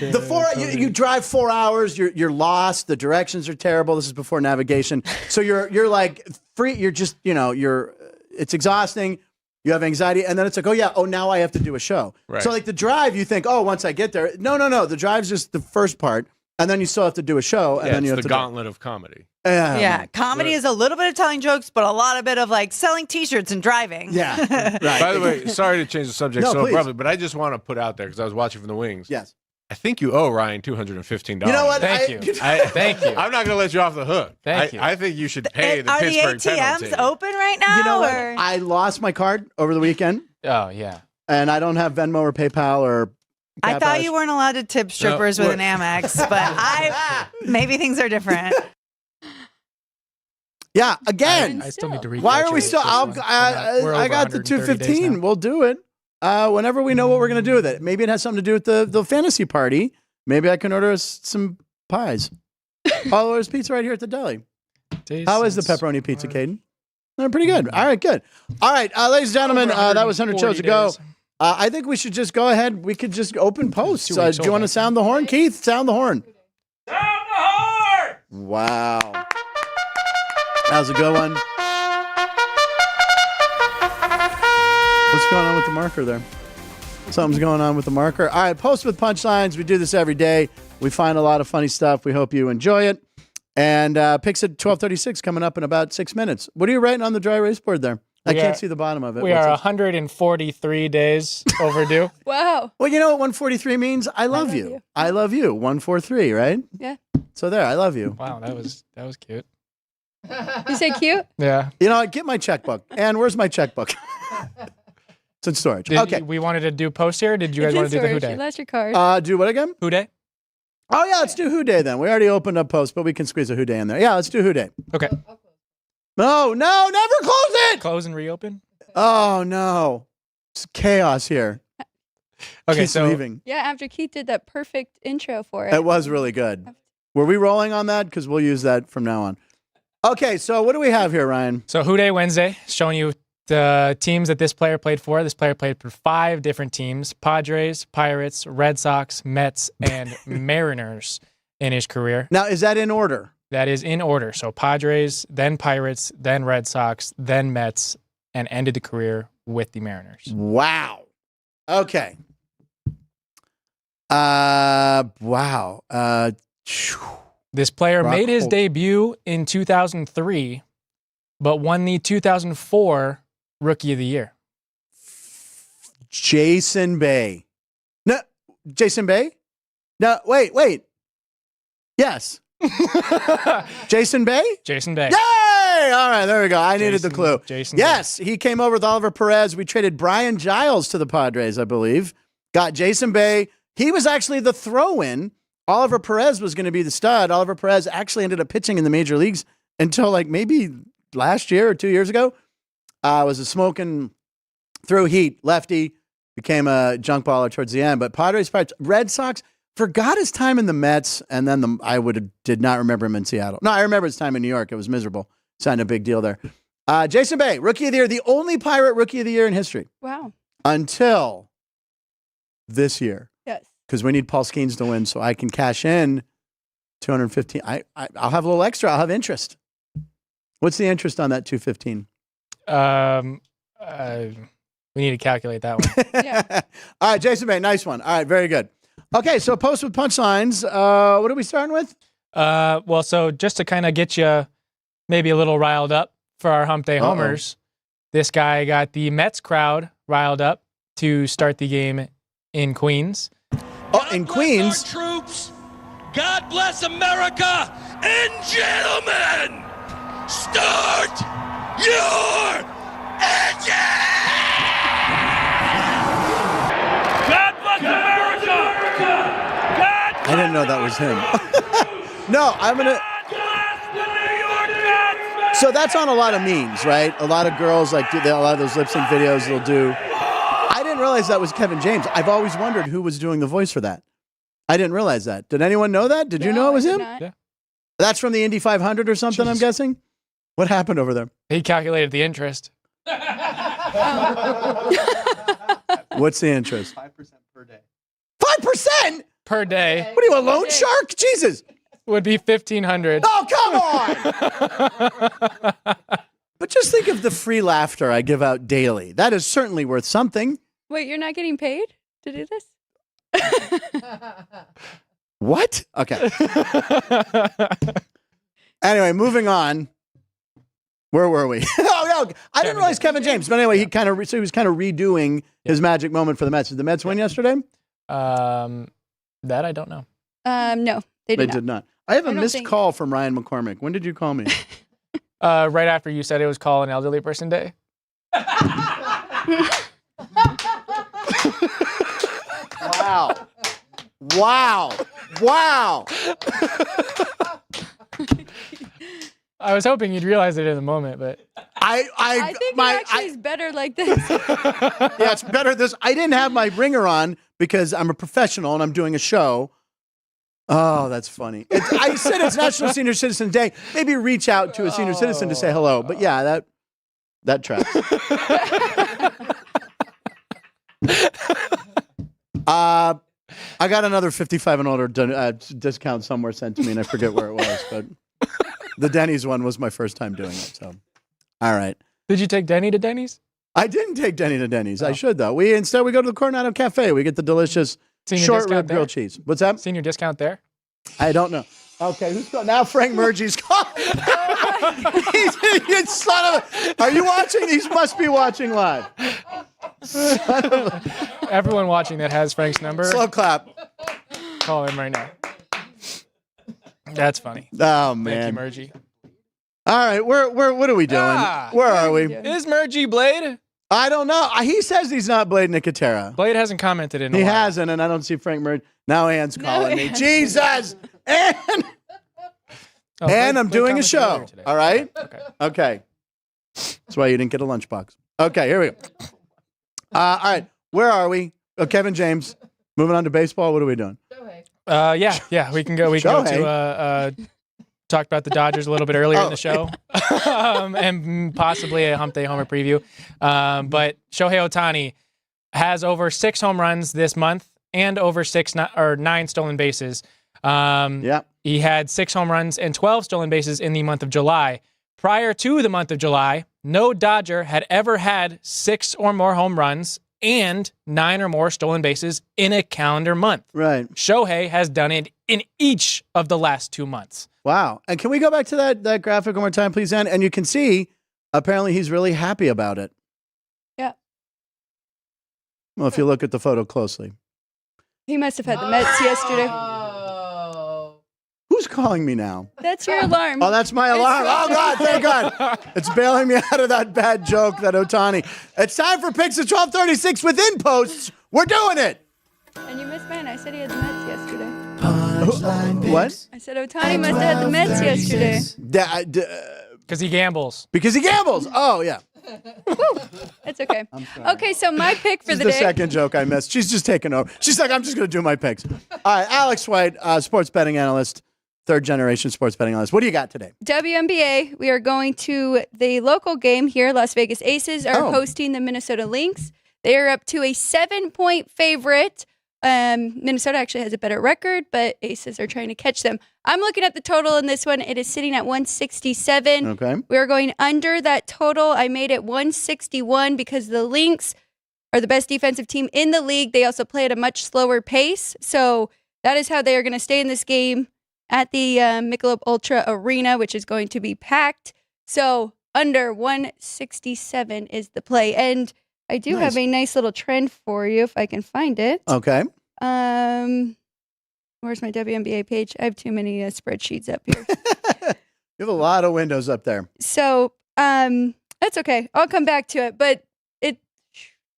you drive 4 hours. You're lost. The directions are terrible. This is before navigation. So you're like free. You're just, it's exhausting. You have anxiety. And then it's like, now I have to do a show. Right. So like the drive, you think, once I get there. No. The drive's just the first part. And then you still have to do a show, and then you have the to gauntlet of comedy. Yeah, comedy is a little bit of telling jokes, but a lot of bit of like selling T-shirts and driving. Yeah, right. By the way, sorry to change the subject No, so please. abruptly, but I just want to put out there because I was watching from the wings. Yes. I think you owe Ryan $215. You know what? Thank you. Thank you. I'm not going to let you off the hook. Thank you. I think you should pay the Are the Pittsburgh ATMs penalty. open right now? You know what? or- I lost my card over the weekend, Oh, yeah. and I don't have Venmo or PayPal or. I Cash thought App. you weren't allowed to tip strippers with look. an Amex, but maybe things are different. Yeah, again. I still need to read. Why are we still? I got the 215. We'll do it whenever we know what we're gonna do with it. Maybe it has something to do with the fantasy party. Maybe I can order us some pies. Oh, there's pizza right here at the deli. How is the pepperoni pizza, Caden? They're pretty good. All right, good. All right, ladies and gentlemen, that was 100 shows ago. I think we should just go ahead. We could just open posts. 2 Do weeks you want to old. sound the horn? Keith, sound the horn. Sound the horn! Wow. That was a good one. What's going on with the marker there? Something's going on with the marker. All right, post with punchlines. We do this every day. We find a lot of funny stuff. We hope you enjoy it. And picks at 12:36 coming up in about 6 minutes. What are you writing on the dry erase board there? I can't see the bottom of it. We What's are it? 143 days overdue. Wow. Well, you know what 143 means? I love you. you. I love you. 143, right? Yeah. So there, I love you. Wow, that was cute. You say cute? Yeah. You know, get my checkbook. And where's my checkbook? It's in storage. Okay. We wanted to do post here. Did you guys It's in want to do the Who storage. You Day? lost your card. Do what again? Who Day? Oh, yeah, let's do Who Day then. We already opened up post, but we can squeeze a Who Day in there. Yeah, let's do Who Day. Okay. No, never close it. Close and reopen. Oh, no. It's chaos here. Okay, Keith's so leaving. Yeah, after Keith did that perfect intro for it. It was really good. Were we rolling on that? Because we'll use that from now on. Okay, so what do we have here, Ryan? So Who Day Wednesday, showing you the teams that this player played for. This player played for 5 different teams: Padres, Pirates, Red Sox, Mets, and Mariners in his career. Now, is that in order? That is in order. So Padres, then Pirates, then Red Sox, then Mets, and ended the career with the Mariners. Wow. Okay. Wow. This player Brock made his Holt. debut in 2003, but won the 2004 Rookie of the Year. Jason Bay. No, Jason Bay? No, wait. Yes. Jason Bay? Jason Bay. Yay! All right, there we go. I needed the clue. Jason Yes, he came over with Oliver Perez. We traded Brian Giles to the Padres, I believe. Got Jason Bay. He was actually the throw-in. Oliver Perez was going to be the stud. Oliver Perez actually ended up pitching in the major leagues until like maybe last year or 2 years ago. Was a smoking through heat lefty, became a junk baller towards the end. But Padres, Red Sox, forgot his time in the Mets, and then did not remember him in Seattle. No, I remember his time in New York. It was miserable. Signed a big deal there. Jason Bay, Rookie of the Year, the only Pirate Rookie of the Year in history. Wow. Until this year. Yes. Because we need Paul Skeens to win so I can cash in 215. I'll have a little extra. I'll have interest. What's the interest on that 215? We need to calculate that one. Yeah. All right, Jason Bay, nice one. All right, very good. Okay, so post with punchlines. What are we starting with? Well, so just to kind of get you maybe a little riled up for our Hump Day homers, this guy got the Mets crowd riled up to start the game in Queens. Oh, in Queens. Our troops. God bless America. And gentlemen, start your engine. God bless America. God I didn't know that was him. No, I'm going to. bless the New York Mets. So that's on a lot of memes, right? A lot of girls do a lot of those lip sync videos they'll do. I didn't realize that was Kevin James. I've always wondered who was doing the voice for that. I didn't realize that. Did anyone know that? Did you know it was him? Yeah. That's from the Indy 500 or something, Jeez. I'm guessing? What happened over there? He calculated the interest. What's the interest? 5% per day. 5%? Per day What are you, a loan shark? Jesus. would be $1,500. Oh, come on. But just think of the free laughter I give out daily. That is certainly worth something. Wait, you're not getting paid to do this? What? Okay. Anyway, moving on. Where were we? I didn't realize Kevin James. But anyway, he was kind of redoing his magic moment for the Mets. Did the Mets win yesterday? That I don't know. No, they They did not. did not. I have a I don't missed think- call from Ryan McCormick. When did you call me? Right after you said it was Call an Elderly Person Day. Wow. Wow. I was hoping you'd realize it in the moment, but I think it actually is better like this. Yeah, it's better this. I didn't have my ringer on because I'm a professional and I'm doing a show. Oh, that's funny. I said it's National Senior Citizen Day. Maybe reach out to a senior citizen to say hello. But yeah, that tracks. I got another 55 and older discount somewhere sent to me, and I forget where it was. But the Denny's one was my first time doing it. So, all right. did you take Denny to Denny's? I didn't take Denny to Denny's. I should, though. Instead, we go to the Coronado Cafe. We get the delicious Senior short discount rib there? grilled cheese. What's that? Senior discount there? I don't know. Okay, who's calling? Now Frank Murgy's calling. You son of a... Are you watching? These must be watching live. Son of a... Everyone watching that has Frank's number, Slow clap. call him right now. That's funny. Oh, Thank man. you, Mergy. All right, what are we doing? Ah. Where are we? Is Mergy Blade? I don't know. He says he's not Blade Nicotero. Blade hasn't commented in a He while. hasn't, and I don't see Frank Murgy. Now Ann's calling me. Ann. Jesus! Ann! Oh, And Blade I'm doing a commented show. earlier today. All right? Okay. Okay. That's why you didn't get a lunchbox. Okay, here we go. All right. Where are we? Kevin James. Moving on to baseball. What are we doing? Yeah. We can go. We can go to talked about the Dodgers a little bit earlier in the show, and possibly a Hump Day Homer preview. But Shohei Ohtani has over 6 home runs this month and over 9 stolen bases. He had 6 home runs and 12 stolen bases in the month of July. Prior to the month of July, no Dodger had ever had 6 or more home runs and 9 or more stolen bases in a calendar month. Right. Shohei has done it in each of the last 2 months. Wow. And can we go back to that graphic one more time, please, Ann? And you can see, apparently, he's really happy about it. Yeah. Well, if you look at the photo closely. He must have had the Mets yesterday. Who's calling me now? That's your alarm. Oh, that's my alarm. Oh, God, thank God. It's bailing me out of that bad joke, that Ohtani. It's time for Picks at 12:36 within posts. We're doing it. And you missed mine. I said he had the Mets yesterday. What? I said Ohtani must have had the Mets yesterday. Because he gambles. Because he gambles. Oh, yeah. It's okay. Okay, so my pick for This is the the day. second joke I missed. She's just taking over. She's like, I'm just going to do my picks. All right, Alex White, sports betting analyst, third-generation sports betting analyst. What do you got today? WNBA, we are going to the local game here. Las Vegas Aces are hosting the Minnesota Lynx. They are up to a 7-point favorite. Minnesota actually has a better record, but Aces are trying to catch them. I'm looking at the total in this one. It is sitting at 167. Okay. We are going under that total. I made it 161 because the Lynx are the best defensive team in the league. They also play at a much slower pace. So that is how they are going to stay in this game at the Michelob Ultra Arena, which is going to be packed. So under 167 is the play. And I do have a nice little trend for you if I can find it. Okay. Where's my WNBA page? I have too many spreadsheets up here. You have a lot of windows up there. So that's okay. I'll come back to it. But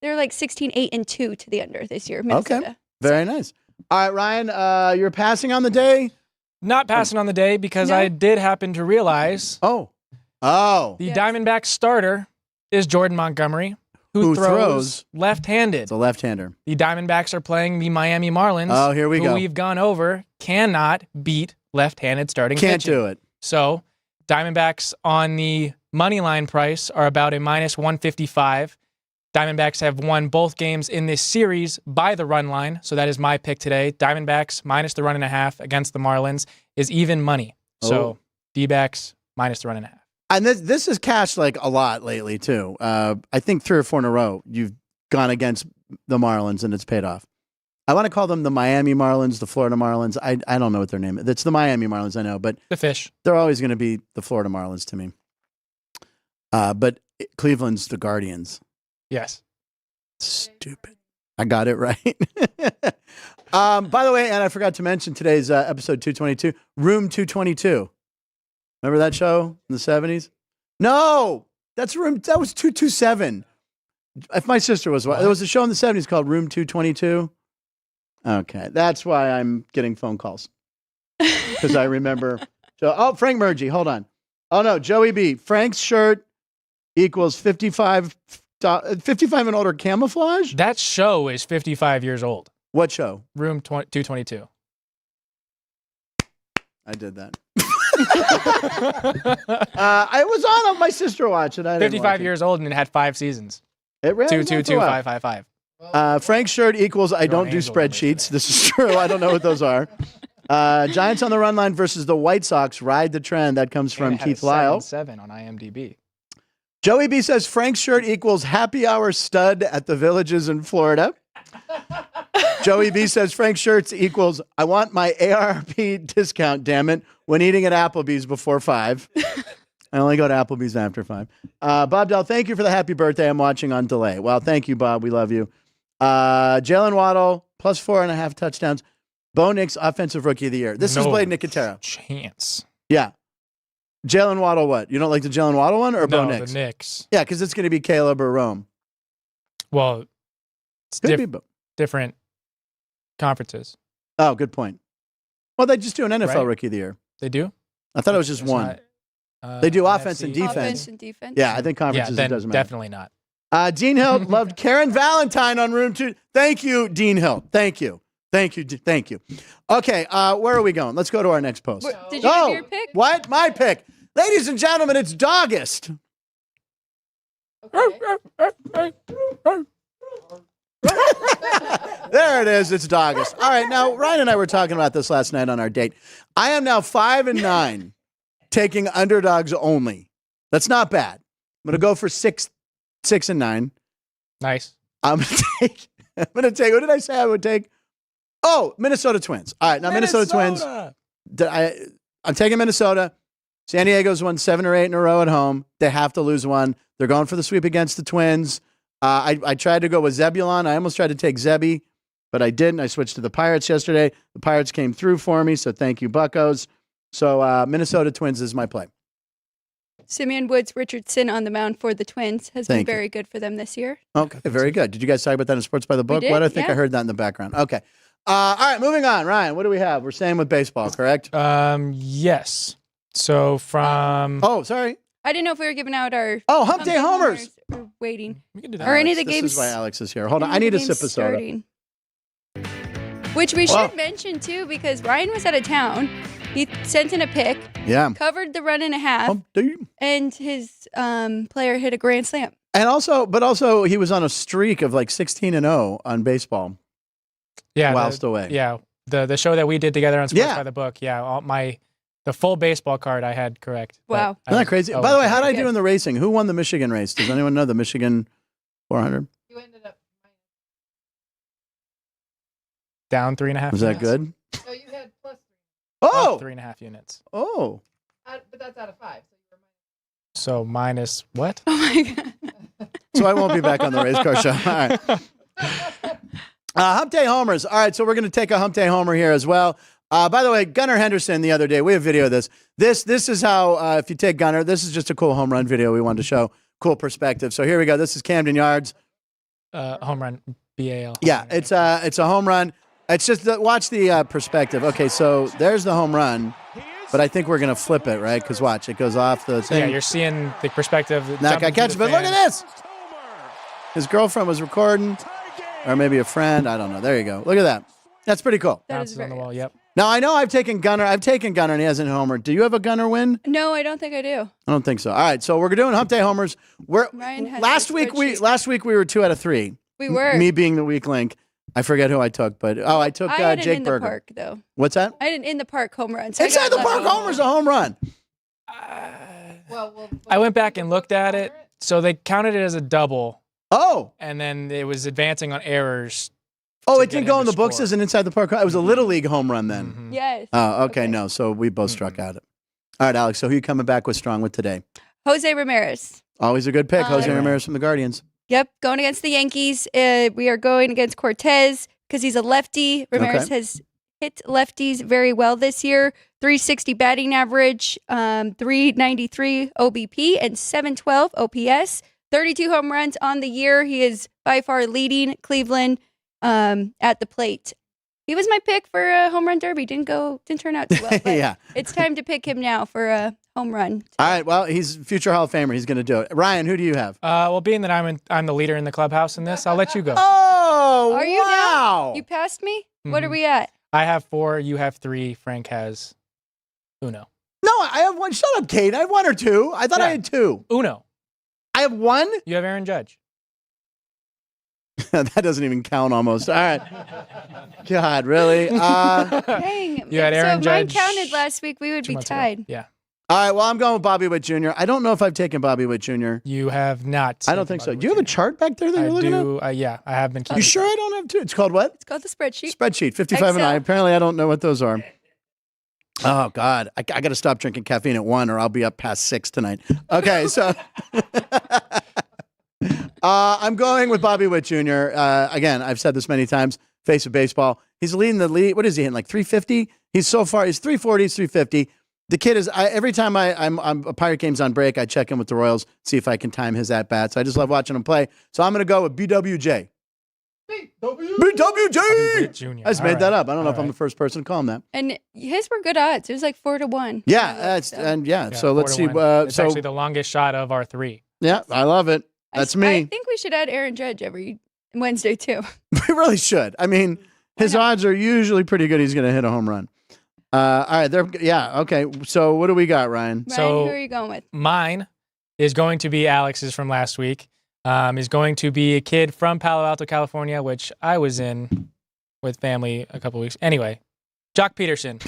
they're like 16, 8, and 2 to the under this year. Minnesota. Okay. Very nice. All right, Ryan, you're passing on the day? Not passing on the day because I did happen to realize the Diamondbacks starter is Jordan Montgomery, who throws left-handed. It's a left-hander. The Diamondbacks are playing the Miami Marlins. Oh, here we go. Who we've gone over cannot beat left-handed starting Can't pitching. do it. So Diamondbacks on the money line price are about a minus 155. Diamondbacks have won both games in this series by the run line. So that is my pick today. Diamondbacks minus the 1.5 against the Marlins is even money. So D-backs minus the 1.5. And this has cashed like a lot lately too. I think 3 or 4 in a row you've gone against the Marlins and it's paid off. I want to call them the Miami Marlins, the Florida Marlins. I don't know what their name is. It's the Miami Marlins, I know, but the fish. They're always going to be the Florida Marlins to me. But Cleveland's the Guardians. Yes. Stupid. I got it right. By the way, and I forgot to mention today's episode 222, Room 222. Remember that show in the 70s? No, that was 227. If my sister was, there was a show in the 70s called Room 222. Okay, that's why I'm getting phone calls. Because I remember. Frank Murgy, hold on. Oh no, Joey B. Frank's shirt equals 55 and older camouflage? That show is 55 years old. What show? Room 222. I did that. I was on my sister watched it. 55 years old and it had 5 seasons. It ran 222-555. Frank's shirt equals I don't do spreadsheets. This is true. I don't know what those are. Giants on the run line versus the White Sox. Ride the trend. That comes from Keith Lyle. 7 on IMDb. Joey B says Frank's shirt equals happy hour stud at the Villages in Florida. Joey B says Frank's shirts equals I want my ARP discount, damn it, when eating at Applebee's before 5. I only go to Applebee's after 5. Bob Dell, thank you for the happy birthday. I'm watching on delay. Well, thank you, Bob. We love you. Jalen Waddle, plus 4.5 touchdowns. Bo Nix, offensive rookie of the year. This is Blade Nicotero. Chance. Yeah. Jalen Waddle, what? You don't like the Jalen Waddle one or Bo Nix? The Knicks. Yeah, because it's going to be Caleb or Rome. Well, it's different conferences. Oh, good point. Well, they just do an NFL Rookie of the Year. They do? I thought it was just one. They do offense and defense. Offense and defense. Yeah, I think conferences, it doesn't matter. Definitely not. Dean Hilt loved Karen Valentine on Room 2. Thank you, Dean Hilt. Thank you. Okay, where are we going? Let's go to our next post. Did you have your pick? What? My pick. Ladies and gentlemen, it's Dogust. Okay. There it is. It's Dogust. All right. Now, Ryan and I were talking about this last night on our date. I am now 5-9, taking underdogs only. That's not bad. I'm going to go for 6-9. Nice. I'm going to take, what did I say I would take? Oh, Minnesota Twins. All right. Now, Minnesota Twins. I'm taking Minnesota. San Diego's won 7 or 8 in a row at home. They have to lose one. They're going for the sweep against the Twins. I tried to go with Zebulon. I almost tried to take Zebby, but I didn't. I switched to the Pirates yesterday. The Pirates came through for me, so thank you, Buccos. So Minnesota Twins is my play. Simeon Woods Richardson on the mound for the Twins has been very good for them this year. Okay, very good. Did you guys talk about that in Sports by the Book? We did, What? I think yeah. I heard that in the background. Okay. All right, moving on. Ryan, what do we have? We're staying with baseball, correct? Yes. So from Oh, sorry. I didn't know if we were giving out our Hump Day Homers. or waiting. we can do that. Or any of the This games. is why Alex is here. Hold on. any I of need the a sip games of soda. starting. Which we Well- should mention too, because Ryan was out of town. He sent in a pick, Yeah. covered the run and a half, Hump Day. and his player hit a grand slam. And also, he was on a streak of like 16-0 on baseball Yeah. whilst away. Yeah. The show that we did together on Sports Yeah. by the Book. Yeah. The full baseball card I had correct. but Wow. I Isn't that was- crazy? oh, By the way, how did I okay. do in the racing? Who won the Michigan race? Does anyone know the Michigan 400? You ended up. down 3.5. Was that units. good? No, you had plus 3. Oh, Up 3.5 units. oh. But that's out of 5. So you were minus. So minus what? Oh my god. So I won't be back on the race car show. All right. Hump Day homers. All right, so we're going to take a Hump Day homer here as well. By the way, Gunnar Henderson the other day, we have video of this. This is how, if you take Gunnar, this is just a cool home run video we wanted to show. Cool perspective. So here we go. This is Camden Yards. Home run. BAL. Yeah, it's a home run. It's just, watch the perspective. Okay, so there's the home run, but I think we're going to flip it, right? Because watch, it goes off the thing. Yeah, you're seeing the perspective. Not going to catch it, but look at this. His girlfriend was recording, or maybe a friend. I don't know. There you go. Look at that. That's pretty cool. That is Bounces on very the wall. Yep. Now, I know I've taken Gunnar, and he hasn't homered. Do you have a Gunnar win? No, I don't think I do. I don't think so. All right, so we're doing Hump Day homers. Ryan has Last the week spreadsheet. we were 2 out of 3. We were. Me being the weak link. I forget who I took, but I took I had Jake an in the Berger. park though. What's that? I had an in the park home run. So I Inside got the left park home. homer's a home run. I went back and looked at it. So they counted it as a double, Oh, and then it was advancing on errors. it to didn't get go him in to the books score. as an inside the park. It was a little league home run then. Mhm. Yes. Oh, okay, no. So we both struck out it. All right, Alex. So who you coming back with strong with today? Jose Ramirez. Always a good pick. Jose Yeah. Ramirez from the Guardians. Yep, going against the Yankees. We are going against Cortez because he's a lefty. Ramirez has hit lefties very well this year. 360 batting average, 393 OBP, and 712 OPS. 32 home runs on the year. He is by far leading Cleveland at the plate. He was my pick for a home run derby. Didn't turn out too well. But Yeah. it's time to pick him now for a home run. All right. Well, he's future Hall of Famer. He's going to do it. Ryan, who do you have? Well, being that I'm the leader in the clubhouse in this, I'll let you go. Oh, Are you wow. now? You passed me? What are Mhm. we at? I have 4. You have 3. Frank has uno. No, I have one. Shut up, Kate. I have 1 or 2. I thought I Yeah. had 2. Uno. I have 1? You have Aaron Judge. That doesn't even count almost. All right. God, really? All Dang. You had so Aaron if mine Judge counted last week, we would 2 be months ago. tied. Yeah. right. Well, I'm going with Bobby Witt Jr. I don't know if I've taken Bobby Witt Jr. You have not. I don't think so. Do you have a chart back there that I you're looking at? do. Yeah, I have been. You sure I don't have 2? It's called what? It's called the spreadsheet. Spreadsheet. 55 and I. Excel. Apparently, I don't know what those are. Oh, God. I got to stop drinking caffeine at 1 or I'll be up past 6 tonight. Okay, so I'm going with Bobby Witt Jr. Again, I've said this many times, face of baseball. He's leading the league. What is he hitting, like 350? He's 340, he's 350. The kid is, every time I'm a Pirate game's on break, I check in with the Royals, see if I can time his at-bats. I just love watching him play. So I'm going to go with BWJ. BWJ! Jr. I just made that up. I don't know if I'm the first person to call him that. And his were good odds. It was like 4-1. Yeah, so let's see. 4-1. It's So actually the longest shot of our 3. yeah, I love it. That's I me. think we should add Aaron Judge every Wednesday too. We really should. I mean, his odds are usually pretty good. He's going to hit a home run. All right. Okay. So what do we got, Ryan? Ryan, who are you going with? Mine is going to be Alex's from last week. Is going to be a kid from Palo Alto, California, which I was in with family a couple weeks. Anyway, Jock Peterson.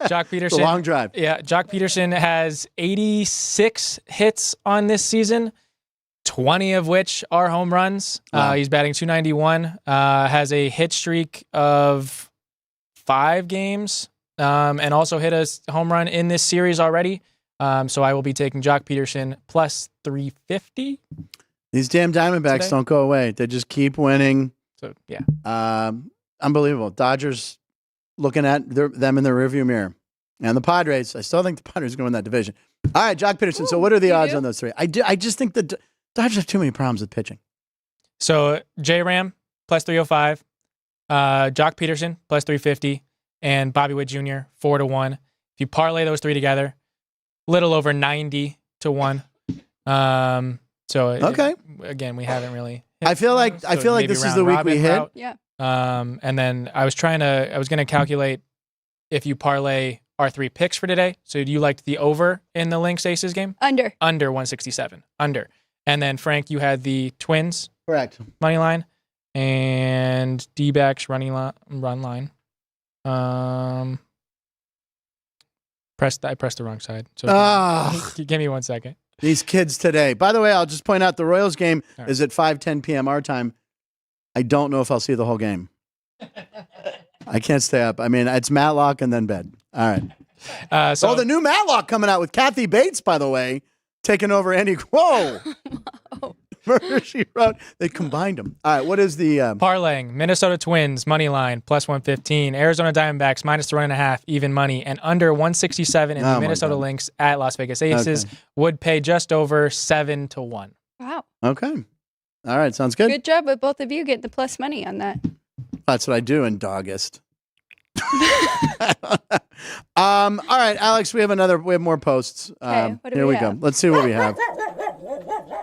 Jock Peterson. It's a long drive. Yeah, Jock Peterson has 86 hits on this season, 20 of which are home runs. Wow. He's batting .291, has a hit streak of 5 games, and also hit a home run in this series already. So I will be taking Jock Peterson plus 350. These damn Diamondbacks Today? don't go away. They just keep winning. So, yeah. Unbelievable. Dodgers looking at them in the rearview mirror. And the Padres, I still think the Padres are going to win that division. All right, Jock Peterson. So what are the odds on those three? I just think the Dodgers have too many problems with pitching. So J-Ram plus 305, Jock Peterson plus 350, and Bobby Witt Jr. 4-1. If you parlay those three together, little over 90 to 1. Okay. Again, we haven't really. I feel like this is the week we hit. Route. Yeah. And then I was going to calculate if you parlay our 3 picks for today. So you liked the over in the Lynx Aces game? Under 167. Under. And then Frank, you had the Twins. Correct. Money line and D-backs run line. I pressed the wrong side. So give me 1 second. These kids today. By the way, I'll just point out the Royals game is at 5:10 p.m. our time. I don't know if I'll see the whole game. I can't stay up. I mean, it's Matlock and then bed. All right. So the new Matlock coming out with Kathy Bates, by the way, taking over Andy. Whoa. Murder, She Wrote. They combined them. All right. What is the parlaying? Minnesota Twins money line plus 115. Arizona Diamondbacks minus 1.5 even money, and under 167 in the Minnesota Lynx at Las Vegas Aces would pay just over 7 to 1. Wow. Okay. All right. Sounds good. Good job with both of you getting the plus money on that. That's what I do in August. All right, Alex, we have more posts. Okay, what do here we we go. have? Let's see what we have.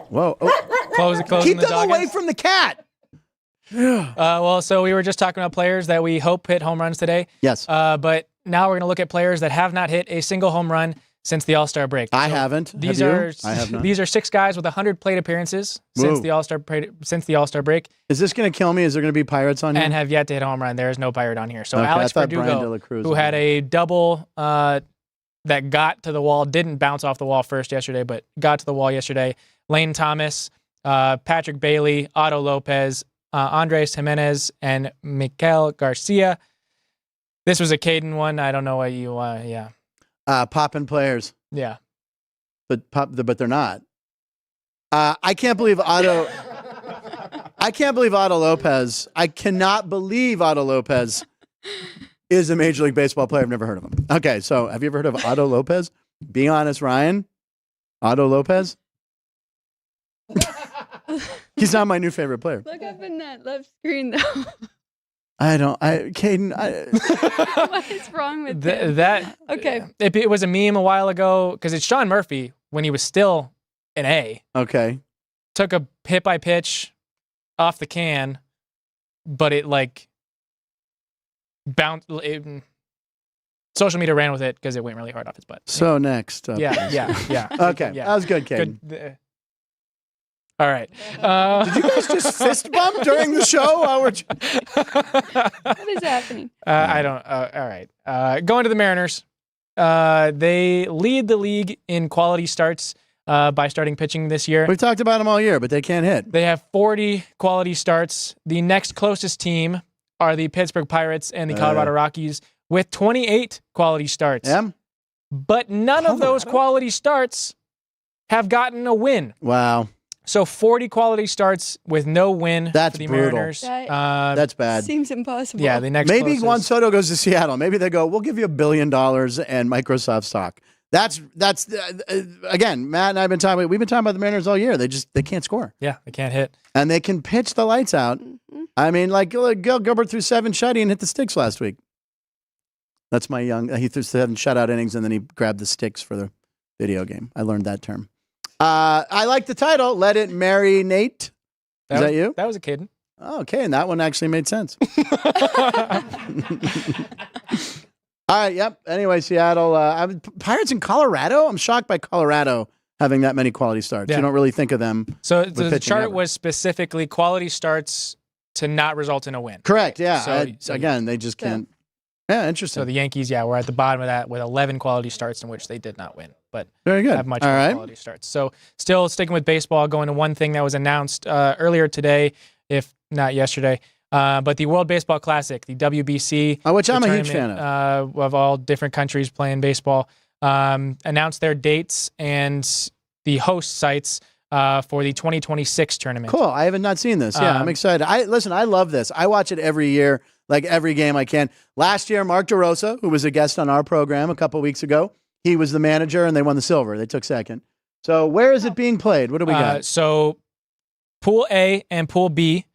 Whoa. Oh. Keep them away from the cat. So we were just talking about players that we hope hit home runs today. Yes. But now we're going to look at players that have not hit a single home run since the All-Star break. I haven't. These have you? I have not. These are 6 guys with 100 plate appearances since the All-Star break. Is this going to kill me? Is there going to be Pirates on here? And have yet to hit a home run. There is no Pirate on here. So Okay, Alex I thought Brian Verdugo, De La Cruz who was had on. a double that got to the wall, didn't bounce off the wall first yesterday, but got to the wall yesterday. Lane Thomas, Patrick Bailey, Otto Lopez, Andres Jimenez, and Miguel Garcia. This was a Caden one. I don't know what you Poppin' players. Yeah. But they're not. I can't believe Otto. I can't believe Otto Lopez. I cannot believe Otto Lopez is a Major League Baseball player. I've never heard of him. Okay, so have you ever heard of Otto Lopez? Be honest, Ryan. Otto Lopez. He's not my new favorite player. Look up in that left screen though. Caden. What is wrong with him? That? Okay. It was a meme a while ago because it's Sean Murphy when he was still an A. Okay. Took a hit by pitch off the can, but it bounced. Social media ran with it because it went really hard off his butt. So next. Yeah. Okay. Yeah. That was good, Caden. Good. All right. Did you guys just fist bump during the show? What is happening? I don't. All right. Going to the Mariners. They lead the league in quality starts by starting pitching this year. We've talked about them all year, but they can't hit. They have 40 quality starts. The next closest team are the Pittsburgh Pirates and the Colorado Rockies with 28 quality starts. Yeah. But none of those quality starts have gotten a win. Wow. So 40 quality starts with no win That's for the brutal. Mariners. That's bad. Seems impossible. Yeah, the next Maybe closest. Juan Soto goes to Seattle. Maybe they go, we'll give you $1 billion and Microsoft stock. That's again, Matt and I've been talking. We've been talking about the Mariners all year. They can't score. Yeah, they can't hit. And they can pitch the lights out. Mm-hmm. I mean, like Gilbert threw 7 shutty and hit the sticks last week. That's my he threw 7 shutout innings and then he grabbed the sticks for the video game. I learned that term. I like the title. Let it marinate. Is that you? That was a kid. Oh, okay, and that one actually made sense. All right, yep. Anyway, Seattle. Pirates in Colorado? I'm shocked by Colorado having that many quality starts. Yeah. You don't really think of them. So with the pitching chart ever. was specifically quality starts to not result in a win. Correct, yeah. So- Again, they just can't. Yeah, interesting. So the Yankees, were at the bottom of that with 11 quality starts in which they did not win, but Very good. have much All more right. quality starts. So still sticking with baseball, going to one thing that was announced earlier today, if not yesterday, but the World Baseball Classic, the WBC, Which I'm the a huge fan tournament, of all different countries playing baseball, announced their dates and the host sites for the 2026 tournament. Cool. I haven't not seen this. Yeah, I'm excited. I love this. I watch it every year, like every game I can. Last year, Mark DeRosa, who was a guest on our program a couple weeks ago, he was the manager, and they won the silver. They took second. So where is it being played? What do we got? So Pool A and Pool B.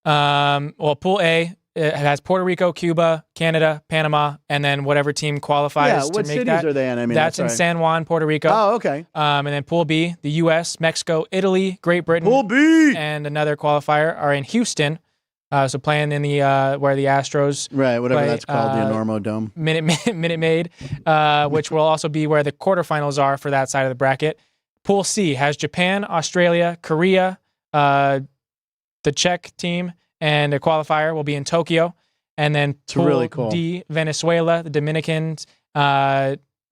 Pool A it has Puerto Rico, Cuba, Canada, Panama, and then whatever team qualifies Yeah, to what make cities that. are they in? I mean, that's in right. San Juan, Puerto Rico. Oh, okay. And then Pool B, the U.S., Mexico, Italy, Great Britain, Pool B. and another qualifier are in Houston. So playing in the where the Astros Right, whatever play, that's called, the Enormo Dome. Minute Maid, which will also be where the quarterfinals are for that side of the bracket. Pool C has Japan, Australia, Korea, the Czech team, and a qualifier will be in Tokyo. And then Pool really cool. D, Venezuela, the Dominicans,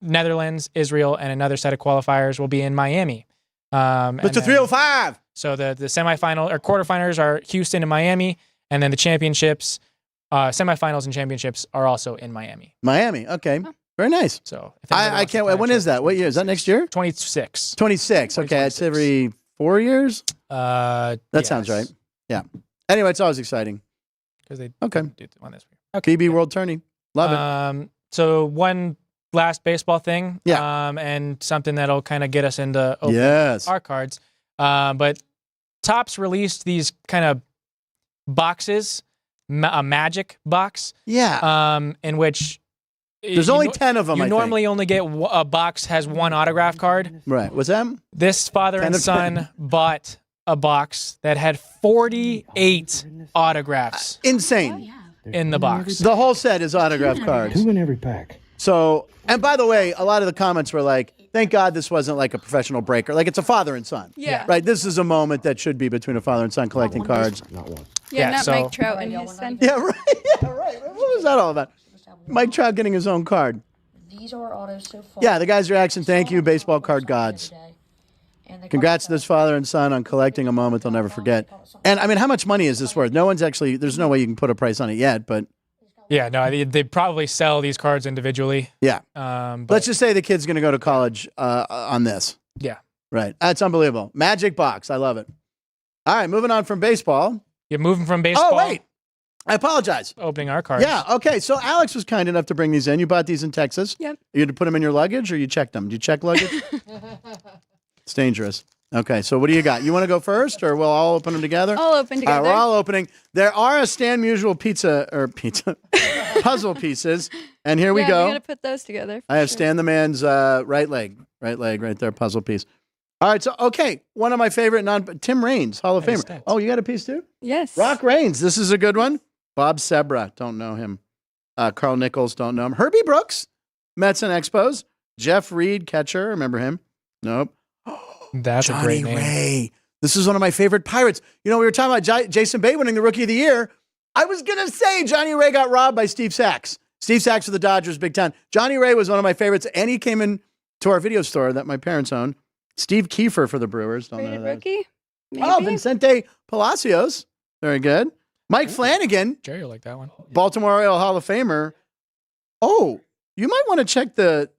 Netherlands, Israel, and another set of qualifiers will be in Miami. Mr. 305. So the semifinal or quarterfinals are Houston and Miami, and then the championships, semifinals and championships are also in Miami. Miami. Okay. Very nice. So if I anybody wants to can't plan wait. When a is trip, that? What year? Is that next year? 26. 26. Okay. It's 2026. every 4 years? That Yes. sounds right. Yeah. Anyway, it's always exciting. Because they Okay. do one this week. Okay. BB World Tourney. Love it. So one last baseball thing. Yeah. And something that'll kind of get us into opening Yes. our cards. But Topps released these kind of boxes, a magic box. Yeah. In which There's only 10 of them, You I think. normally only get a box has one autograph card. Right. What's that? This father 10 and of 10. son bought a box that had 48 autographs Insane. in the box. The whole set is autograph cards. Two in every pack. So, and by the way, a lot of the comments were like, thank God this wasn't like a professional breaker. Like it's a father and son. Yeah. Right. This is a moment that should be between a father and son collecting cards. Not one. Yeah, Yeah, not so- Mike Trout and his son. Yeah, right. Yeah, right. What was that all about? Mike Trout getting his own card. These are autos so far. Yeah, the guy's reaction. Thank you, baseball card gods. Congrats to this father and son on collecting a moment they'll never forget. And I mean, how much money is this worth? No one's actually, there's no way you can put a price on it yet, but Yeah, no, they probably sell these cards individually. yeah. But Let's just say the kid's going to go to college on this. yeah, Right. That's unbelievable. Magic box. I love it. All right, moving on from baseball. you're moving from baseball. Oh, wait. I apologize. Opening our cards. Yeah, okay. So Alex was kind enough to bring these in. You bought these in Texas. Yep. You had to put them in your luggage or you checked them? Do you check luggage? It's dangerous. Okay, so what do you got? You want to go first or we'll all open them together? All open All together. right, we're all opening. There are a Stan Musial puzzle pieces. And here we yeah, go. we gotta put those together. I have for sure. Stan the Man's right leg right there, puzzle piece. All right, so, okay, one of my favorite Tim Raines, Hall of Nice Famer. stats. Oh, you got a piece too? Yes. Rock Raines, this is a good one. Bob Sebra, don't know him. Carl Nichols, don't know him. Herbie Brooks, Mets and Expos. Jeff Reed, catcher, remember him? Nope. That's a Johnny great name. Ray. This is one of my favorite Pirates. You know, we were talking about Jason Bay winning the Rookie of the Year. I was going to say Johnny Ray got robbed by Steve Sachs. Steve Sachs for the Dodgers, big time. Johnny Ray was one of my favorites, and he came in to our video store that my parents own. Steve Kiefer for the Brewers. Don't know Rated who that is. rookie. Maybe. Oh, Vicente Palacios. Very good. Mike Flanagan, Jerry will like that one. Baltimore Oriole Hall of Famer. Oh, you might want to check the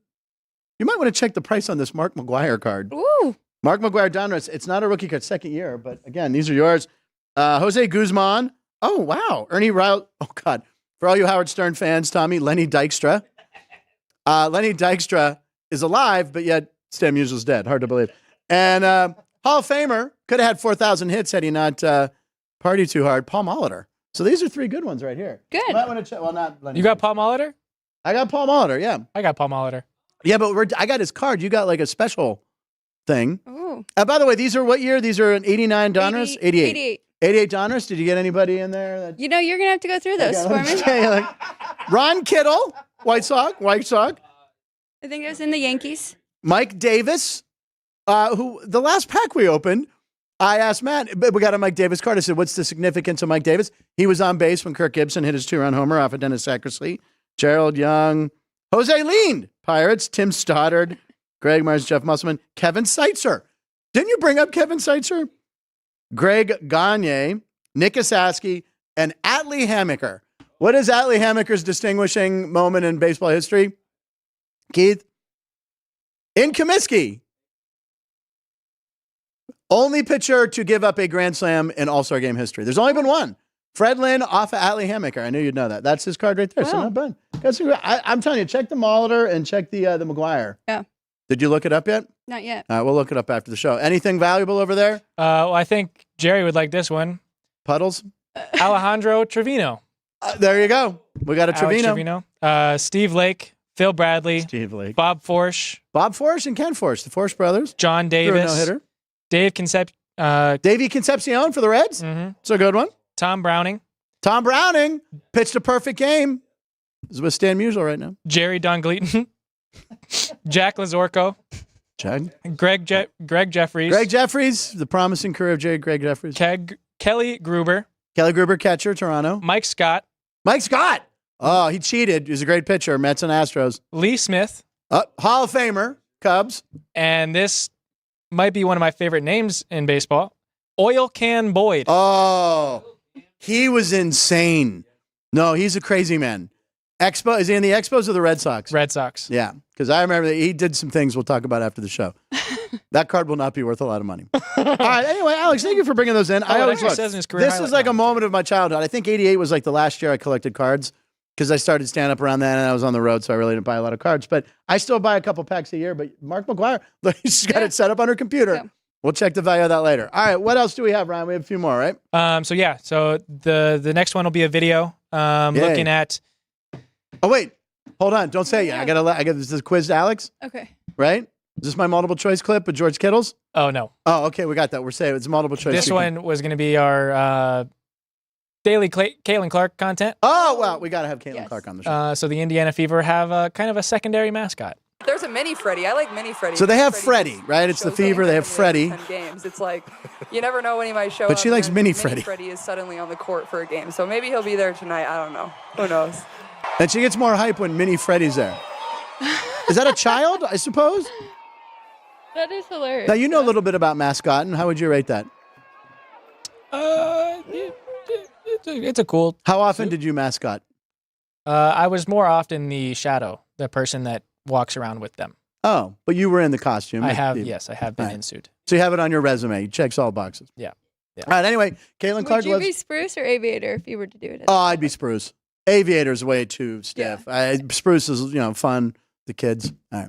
price on this Mark McGuire card. Ooh. Mark McGuire Donruss. It's not a rookie card, second year, but again, these are yours. Jose Guzman. Oh, wow. Ernie Ryle. Oh, God. For all you Howard Stern fans, Tommy, Lenny Dykstra. Lenny Dykstra is alive, but yet Stan Musial's dead. Hard to believe. And Hall of Famer, could have had 4,000 hits had he not partied too hard. Paul Molitor. So these are three good ones right here. Good. You might want to check. Well, not Lenny. You got Paul Molitor? I got Paul Molitor, yeah. I got Paul Molitor. Yeah, but I got his card. You got like a special thing. Ooh. By the way, these are what year? These are 89 Donners? 88. 88. 88 Donners? Did you get anybody in there? That... You know, you're going to have to go through those for me. Okay, like Ron Kittle, White Sox. I think it was in the Yankees. Mike Davis, who the last pack we opened, I asked Matt, but we got a Mike Davis card. I said, what's the significance of Mike Davis? He was on base when Kirk Gibson hit his 2-run homer off of Dennis Eckersley. Gerald Young, Jose Lean, Pirates, Tim Stoddard, Greg Myers, Jeff Musselman, Kevin Seitzer. Didn't you bring up Kevin Seitzer? Greg Gagne, Nick Asaski, and Atlee Hammaker. What is Atlee Hammaker's distinguishing moment in baseball history? Keith? In Comiskey. Only pitcher to give up a grand slam in All-Star Game history. There's only been one. Fred Lynn off of Atlee Hammaker. I knew you'd know that. That's his card right there. Wow. So not bad. I'm telling you, check the Molitor and check the McGuire. Yeah. Did you look it up yet? Not yet. All right, we'll look it up after the show. Anything valuable over there? Well, I think Jerry would like this one. Puddles? Alejandro Trevino. There you go. We got a Alex Trevino. Steve Lake, Phil Bradley, Steve Lake. Bob Forsch, Bob Forsch and Ken Forsch, the Forsch brothers. John Threw a Davis, no-hitter. Dave Concept, Davey Concepcion for the Reds. It's a good one. Tom Browning, Tom Browning pitched a perfect game. This is with Stan Musial right now. Jerry Dongleton, Jack Lazorko, Chad. Greg Jeffries, Greg Jeffries, the promising career of Greg Jeffries. Kelly Gruber, Kelly Gruber, catcher, Toronto. Mike Scott, Mike Scott. Oh, he cheated. He was a great pitcher. Mets and Astros. Lee Smith, Hall of Famer, Cubs. and this might be one of my favorite names in baseball, Oil Can Boyd. Oh, he was insane. No, he's a crazy man. Is he in the Expos or the Red Sox? Red Sox. Yeah, because I remember that he did some things we'll talk about after the show. That card will not be worth a lot of money. All right, anyway, Alex, thank you for bringing those in. I always look. Says in his career This is highlight like a reel. moment of my childhood. I think 88 was like the last year I collected cards because I started stand-up around then and I was on the road, so I really didn't buy a lot of cards. But I still buy a couple packs a year. But Mark McGuire, she's got it set up on her computer. Yeah. We'll check the value of that later. All right, what else do we have, Ryan? We have a few more, right? So the next one will be a video looking at. Oh, wait. Hold on. Don't say it yet. Yeah. I got this is a quiz to Alex, Okay. right? Is this my multiple choice clip with George Kittle's? Oh no, Oh, okay. We got that. We're saying it's multiple choice. this one was going to be our daily Caitlin Clark content. Oh, well, we got to have Caitlin Yes. Clark on the show. So the Indiana Fever have a kind of a secondary mascot. There's a mini Freddy. I like mini Freddy. So they have Freddie, right? It's the shows Fever. up They have in Freddie. 10 games. It's like you never know when he might show up. But she likes and mini Freddy. Freddy is suddenly on the court for a game, so maybe he'll be there tonight. I don't know. Who knows? And she gets more hype when Mini Freddie's there. Is that a child, I suppose? That is hilarious. Now, you know a little bit about mascot, and how would you rate that? It's a cool. How often did you mascot? I was more often the shadow, the person that walks around with them. Oh, but you were in the costume. I have been Right. in suit. So you have it on your resume. It checks all boxes. Yeah. All right, anyway, Caitlin Clark Would you was... be Spruce or Aviator if you were to do it? Oh, I'd be Spruce. Aviator's way too stiff. Spruce is, fun. The kids. All right.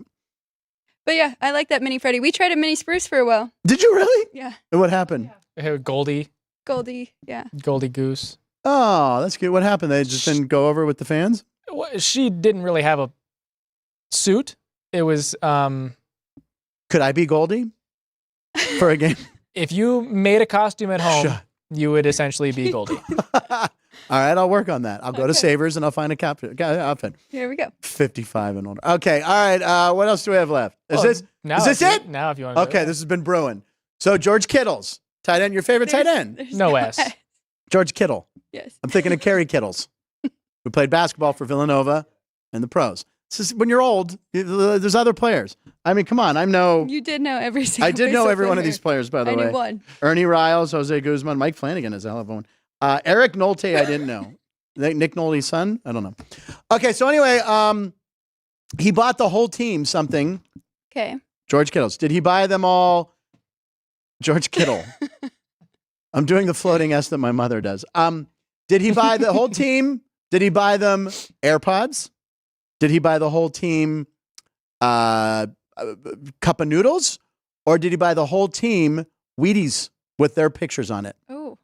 But yeah, I like that mini Freddy. We tried a mini Spruce for a while. Did you really? Yeah. And what happened? Goldie Oh, Goose. that's cute. What happened? They just didn't go over with the fans? Well, she didn't really have a suit. It was Could I be Goldie for a game? if you made a costume at home, Shut. you would essentially be Goldie. All right, I'll work on that. I'll go to Savers and I'll find a outfit. Here we go. 55 and older. Okay, all right. What else do we have left? Is this it? Now, if you want to. Okay, this has been brewing. So George Kittle's tight end. Your favorite tight end? There's No S. George Kittle. Yes. I'm thinking of Kerry Kittles, who played basketball for Villanova and the pros. This is, when you're old, there's other players. I mean, come on. You did know every single I did know baseball every one of player. these players, by the I way. knew one. Ernie Riles, Jose Guzman, Mike Flanagan is a hell of a one. Eric Nolte, I didn't know. Nick Nolte's son? I don't know. Okay, so anyway, he bought the whole team something. Okay. George Kittle's. Did he buy them all? George Kittle. I'm doing the floating S that my mother does. Did he buy the whole team? Did he buy them AirPods? Did he buy the whole team cup of noodles? Or did he buy the whole team Wheaties with their pictures on it? Oh.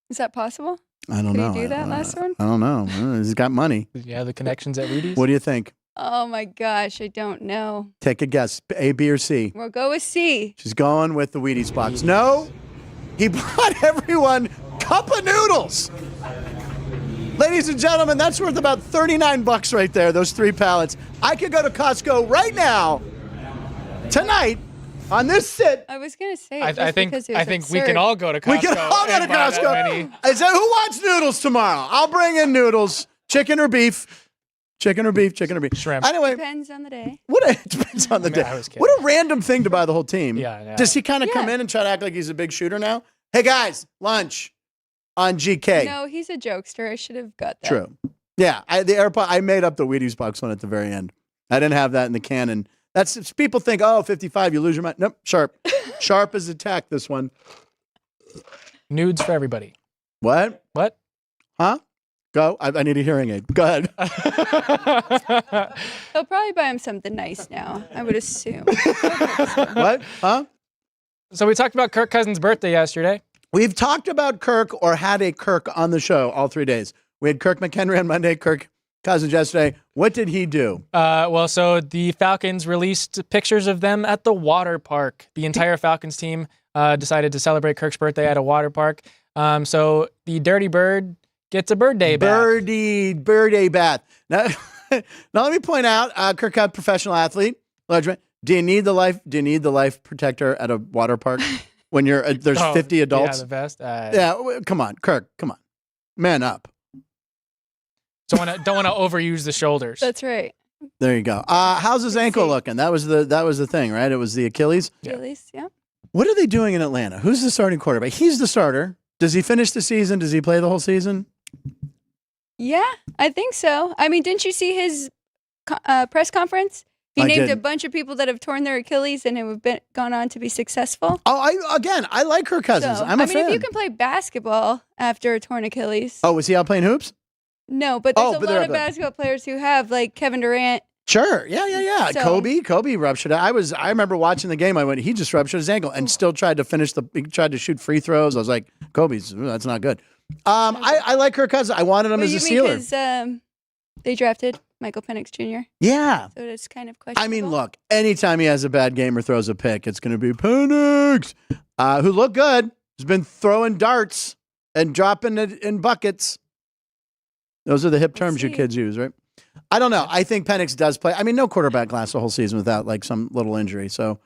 Is that possible? I don't know. Did he do that last one? I don't know. He's got money. Yeah, the connections at Wheaties. What do you think? Oh my gosh, I don't know. Take a guess. A, B, or C? We'll go with C. She's going with the Wheaties box. No, he bought everyone cup of noodles. Ladies and gentlemen, that's worth about $39 right there, those 3 pallets. I could go to Costco right now, tonight, on this sit. I was going to say, I think we can all go to Costco. We can all go to and buy that Costco. many. I said, who wants noodles tomorrow? I'll bring in noodles, chicken or beef. Chicken or beef, chicken or beef. Shrimp. Anyway, Depends on the day. it depends on the day. I was kidding. What a random thing to buy the whole team. Yeah. Does he kind of come in and try to act like he's a big shooter now? Hey, guys, lunch on GK. No, he's a jokester. I should have got that. True. Yeah, I made up the Wheaties box one at the very end. I didn't have that in the canon. That's people think, 55, you lose your mind. Nope, sharp. Sharp as attack, this one. Nudes for everybody. What? Huh? Go. I need a hearing aid. Go ahead. They'll probably buy him something nice now, I would assume. What? Huh? So we talked about Kirk Cousins' birthday yesterday. We've talked about Kirk or had a Kirk on the show all 3 days. We had Kirk McHenry on Monday, Kirk Cousins yesterday. What did he do? So the Falcons released pictures of them at the water park. The entire Falcons team decided to celebrate Kirk's birthday at a water park. So the Dirty Bird gets a birthday bath. Birthday bath. Now let me point out, Kirk Cousins, professional athlete. Do you need the life protector at a water park when there's 50 adults? Yeah, the vest. Come on, Kirk. Come on, man up. Don't want to overuse the shoulders. That's right. There you go. How's his ankle looking? That was the thing, right? It was the Achilles. Achilles, yeah. What are they doing in Atlanta? Who's the starting quarterback? He's the starter. Does he finish the season? Does he play the whole season? Yeah, I think so. I mean, didn't you see his press conference? He named a bunch of people that have torn their Achilles and have gone on to be successful. I like Kirk Cousins. So, I'm a fan. if you can play basketball after a torn Achilles. Oh, was he out playing hoops? No, but there's a lot of basketball players who have, like Kevin Durant. Sure. Yeah. So, Kobe ruptured it. I remember watching the game. He just ruptured his ankle and still tried to shoot free throws. I was like, that's not good. I like Kirk Cousins. I wanted him as a Steeler. Because they drafted Michael Penix Jr. Yeah. So it's kind of questionable. I mean, look, anytime he has a bad game or throws a pick, it's going to be Penix, who looked good. Has been throwing darts and dropping it in buckets. Those are the hip terms you kids use, right? I don't know. I think Penix does play. I mean, no quarterback lasts the whole season without like some little injury. So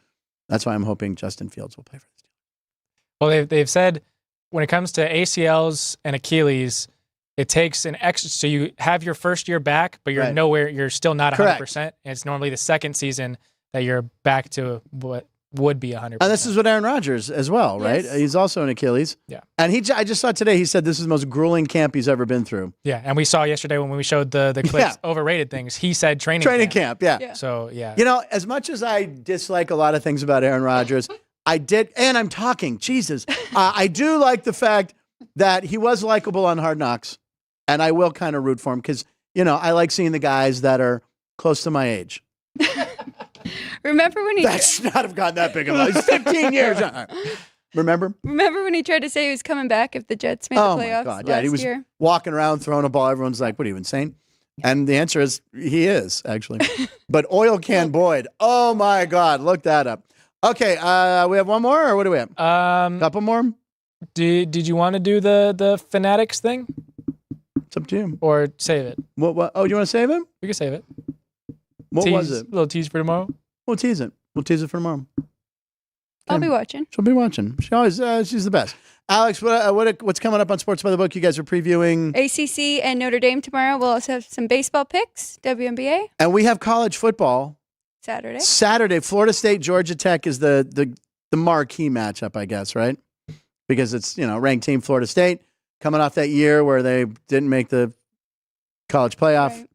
that's why I'm hoping Justin Fields will play for the Steelers. Well, they've said when it comes to ACLs and Achilles, it takes an extra. So you have your first year back, but you're nowhere. You're still not 100%. And it's normally the second season that you're back to what would be 100%. And this is what Aaron Rodgers as well, right? Yes. He's also an Achilles. Yeah. And I just saw today, he said this is the most grueling camp he's ever been through. Yeah. And we saw yesterday when we showed the clips, overrated things, he said training camp. Yeah. So, yeah. You know, as much as I dislike a lot of things about Aaron Rodgers, I did, and I'm talking, Jesus, I do like the fact that he was likable on Hard Knocks, and I will kind of root for him because, I like seeing the guys that are close to my age. Remember when he... That should not have gotten that big of a... 15 years. Remember when he tried to say he was coming back if the Jets made the playoffs last year? He was walking around throwing a ball. Everyone's like, what are you, insane? And the answer is he is, actually. But Oil Can Boyd, oh my God, look that up. Okay, we have one more, or what do we have? Couple more? Did you want to do the Fanatics thing? It's up to you. Or save it? What? Oh, you want to save it? We can save it. What was it? A little tease for tomorrow? We'll tease it. We'll tease it for tomorrow. I'll be watching. She'll be watching. She always, she's the best. Alex, what's coming up on Sports by the Book? You guys are previewing ACC and Notre Dame tomorrow. We'll also have some baseball picks, WNBA. And we have college football. Saturday, Florida State, Georgia Tech is the marquee matchup, I guess, right? Because it's, ranked team Florida State coming off that year where they didn't make the college playoff. Right.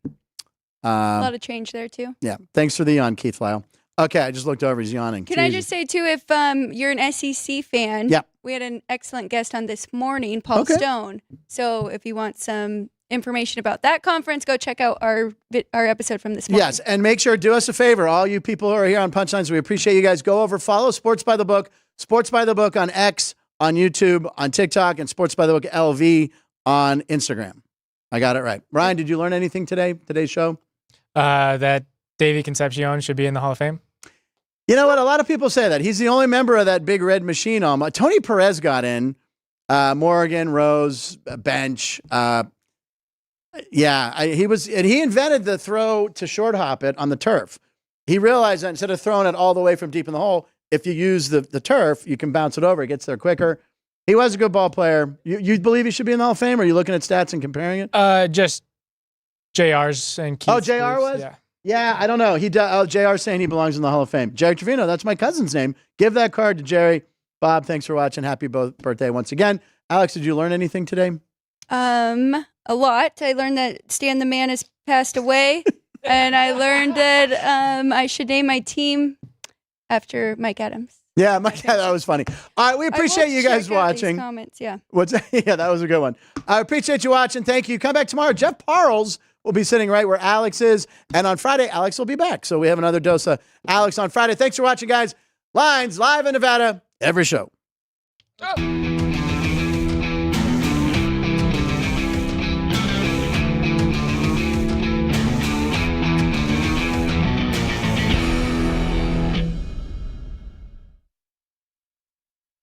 A lot of change there, too. Yeah. Thanks for the yawn, Keith Lyle. Okay, I just looked over. He's yawning. Can I just say, too, if you're an SEC fan, we had an excellent guest on this morning, Paul Stone. So if you want some information about that conference, go check out our episode from this morning. Yes, and make sure, do us a favor, all you people who are here on Punchlines, we appreciate you guys. Go over, follow Sports by the Book on X, on YouTube, on TikTok, and Sports by the Book LV on Instagram. I got it right. Ryan, did you learn anything today, today's show? That Davey Concepcion should be in the Hall of Fame. You know what? A lot of people say that. He's the only member of that big red machine. Tony Perez got in. Morgan, Rose, bench. He invented the throw to short hop it on the turf. He realized that instead of throwing it all the way from deep in the hole, if you use the turf, you can bounce it over. It gets there quicker. He was a good ball player. You believe he should be in the Hall of Fame? Or are you looking at stats and comparing it? Just JR's and Keith's. Oh, JR was? Yeah, I don't know. JR's saying he belongs in the Hall of Fame. Jerry Trevino, that's my cousin's name. Give that card to Jerry. Bob, thanks for watching. Happy birthday once again. Alex, did you learn anything today? A lot. I learned that Stan the Man has passed away, and I learned that I should name my team after Mike Adams. Yeah, Mike, that was funny. All right, we appreciate you guys watching. Comments, yeah. What's that? Yeah, that was a good one. I appreciate you watching. Thank you. Come back tomorrow. Jeff Parles will be sitting right where Alex is, and on Friday, Alex will be back. So we have another dose of Alex on Friday. Thanks for watching, guys. Lines live in Nevada every show. Oh.